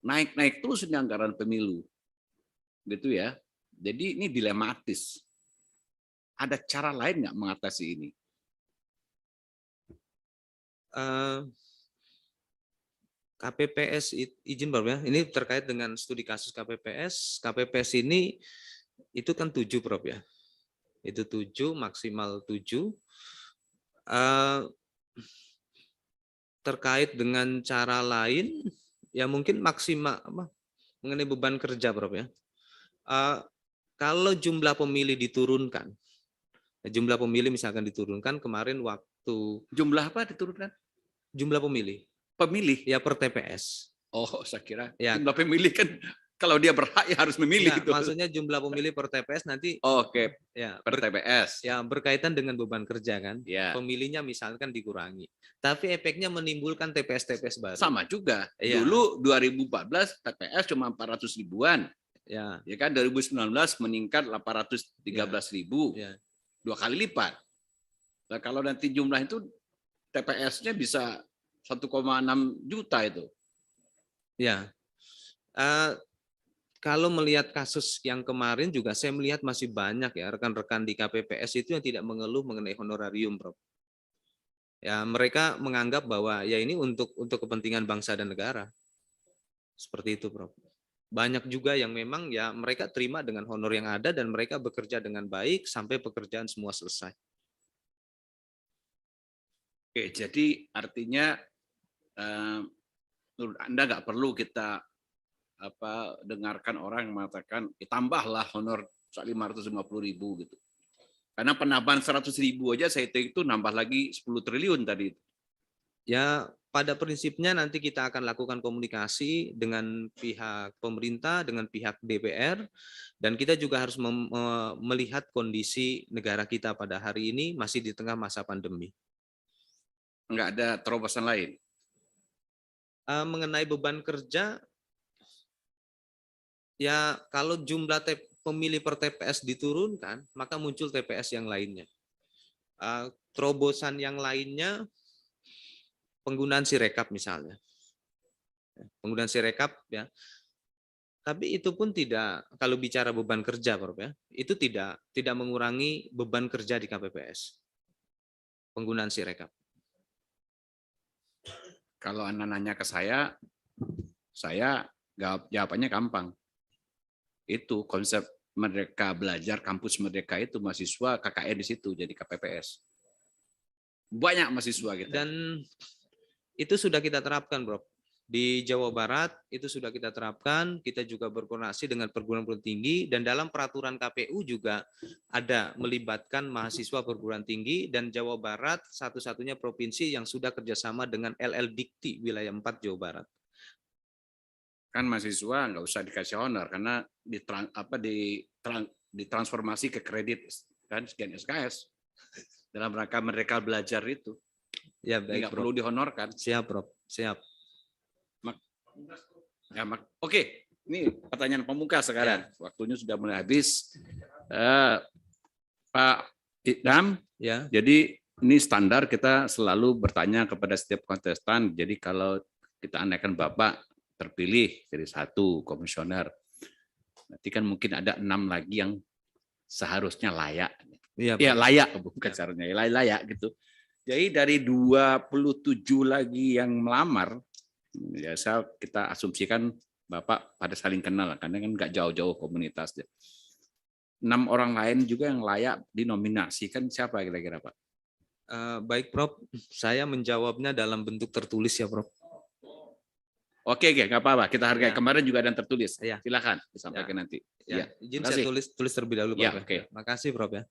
naik-naik terus ini anggaran pemilu. Gitu ya. Jadi ini dilematis. Ada cara lain nggak mengatasi ini? KPPS izin Bapak ya. Ini terkait dengan studi kasus KPPS. KPPS ini itu kan 7 Prof ya. Itu 7 maksimal 7. Terkait dengan cara lain ya mungkin maksimal mengenai beban kerja Prof ya. Kalau jumlah pemilih diturunkan, jumlah pemilih misalkan diturunkan kemarin waktu Jumlah apa diturunkan? jumlah pemilih Pemilih. ya per TPS. Oh, saya kira Ya. jumlah pemilih kan Kalau dia berhak ya harus memilih Enggak, itu. maksudnya jumlah pemilih per TPS nanti Oke, ya per TPS. ya berkaitan dengan beban kerja kan. Ya. Pemilihnya misalkan dikurangi. Tapi efeknya menimbulkan TPS-TPS baru. Sama juga. Iya. Dulu 2014 TPS cuma 400 ribuan. Ya. Ya kan 2019 meningkat 813 ribu. Ya. 2 kali lipat. Nah, kalau nanti jumlah itu TPS-nya bisa 1,6 juta itu. Ya. Kalau melihat kasus yang kemarin juga saya melihat masih banyak ya rekan-rekan di KPPS itu yang tidak mengeluh mengenai honorarium, Prof. Ya, mereka menganggap bahwa ya ini untuk kepentingan bangsa dan negara. Seperti itu, Prof. Banyak juga yang memang ya mereka terima dengan honor yang ada dan mereka bekerja dengan baik sampai pekerjaan semua selesai. Oke, jadi artinya menurut Anda nggak perlu kita dengarkan orang yang mengatakan tambahlah honor 550 ribu gitu. Karena penambahan 100 ribu aja saya hitung itu nambah lagi 10 triliun tadi. Ya, pada prinsipnya nanti kita akan lakukan komunikasi dengan pihak pemerintah, dengan pihak DPR, dan kita juga harus melihat kondisi negara kita pada hari ini masih di tengah masa pandemi. Nggak ada terobosan lain. Mengenai beban kerja, ya kalau jumlah pemilih per TPS diturunkan, maka muncul TPS yang lainnya. Terobosan yang lainnya, penggunaan Sirekap misalnya. Penggunaan Sirekap ya. Tapi itu pun tidak, kalau bicara beban kerja, Prof ya, itu tidak mengurangi beban kerja di KPPS. Penggunaan Sirekap. Kalau Anda nanya ke saya jawabannya gampang. Itu konsep Merdeka Belajar, kampus Merdeka itu mahasiswa KKN di situ jadi KPPS. Banyak mahasiswa gitu. Dan itu sudah kita terapkan, Bro. Di Jawa Barat itu sudah kita terapkan, kita juga berkoordinasi dengan perguruan tinggi dan dalam peraturan KPU juga ada melibatkan mahasiswa perguruan tinggi dan Jawa Barat satu-satunya provinsi yang sudah kerjasama dengan LL Dikti wilayah 4 Jawa Barat. Kan mahasiswa nggak usah dikasih honor karena ditransformasi ke kredit kan sekian SKS dalam rangka mereka belajar itu. Ya, baik, nggak perlu dihonorkan. Siap, Prof. Siap. Ya, oke, ini pertanyaan pemungkas sekarang. Ya. Waktunya sudah mulai habis. Pak Idham, ya. Jadi ini standar kita selalu bertanya kepada setiap kontestan. Jadi kalau kita andaikan Bapak terpilih jadi 1 komisioner, nanti kan mungkin ada 6 lagi yang seharusnya layak. Ya, layak, bukan caranya layak gitu. Jadi dari 27 lagi yang melamar, ya kita asumsikan Bapak pada saling kenal, karena kan nggak jauh-jauh komunitasnya. 6 orang lain juga yang layak dinominasikan, siapa kira-kira Pak? Baik, Prof. Saya menjawabnya dalam bentuk tertulis ya, Prof. Oke, nggak apa-apa. Kita hargai. Ya. Kemarin juga ada yang tertulis. Ya. Silakan disampaikan nanti. Ya. Izin saya tulis terlebih dahulu, Prof. Ya, oke. Makasih, Prof ya.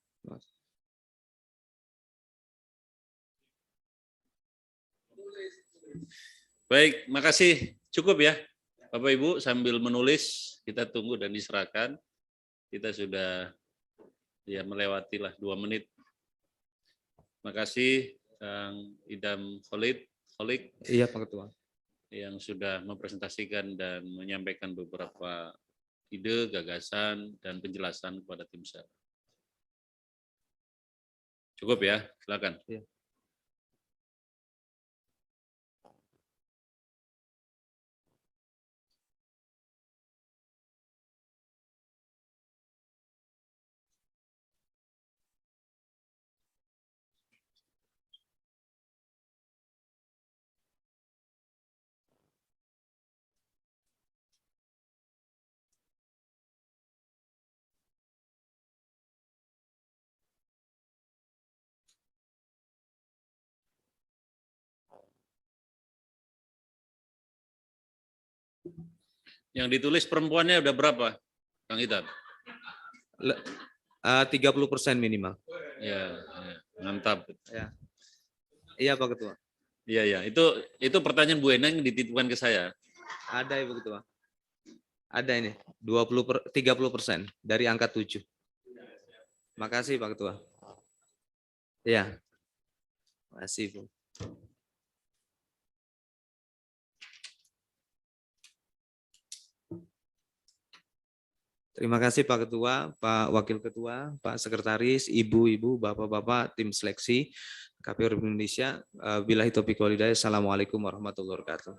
Baik, makasih. Cukup ya, Bapak Ibu, sambil menulis kita tunggu dan diserahkan. Kita sudah ya melewatilah 2 menit. Makasih Kang Idham Khalid. Iya, Pak Ketua. Yang sudah mempresentasikan dan menyampaikan beberapa ide, gagasan, dan penjelasan kepada tim SER. Cukup ya, silakan. Ya. Yang ditulis perempuannya udah berapa, Kang Idham? 30% minimal. Ya, mantap. Ya. Iya, Pak Ketua. Iya, itu pertanyaan Bu Eneng dititipkan ke saya. Ada, Ibu Ketua. Ada ini 30% dari angka 7. Makasih Pak Ketua. Ya. Makasih Bu. Terima kasih Pak Ketua, Pak Wakil Ketua, Pak Sekretaris, Ibu-ibu, Bapak-bapak, tim seleksi KPU Republik Indonesia. Billahi taufiq wal hidayah. Assalamualaikum warahmatullahi wabarakatuh.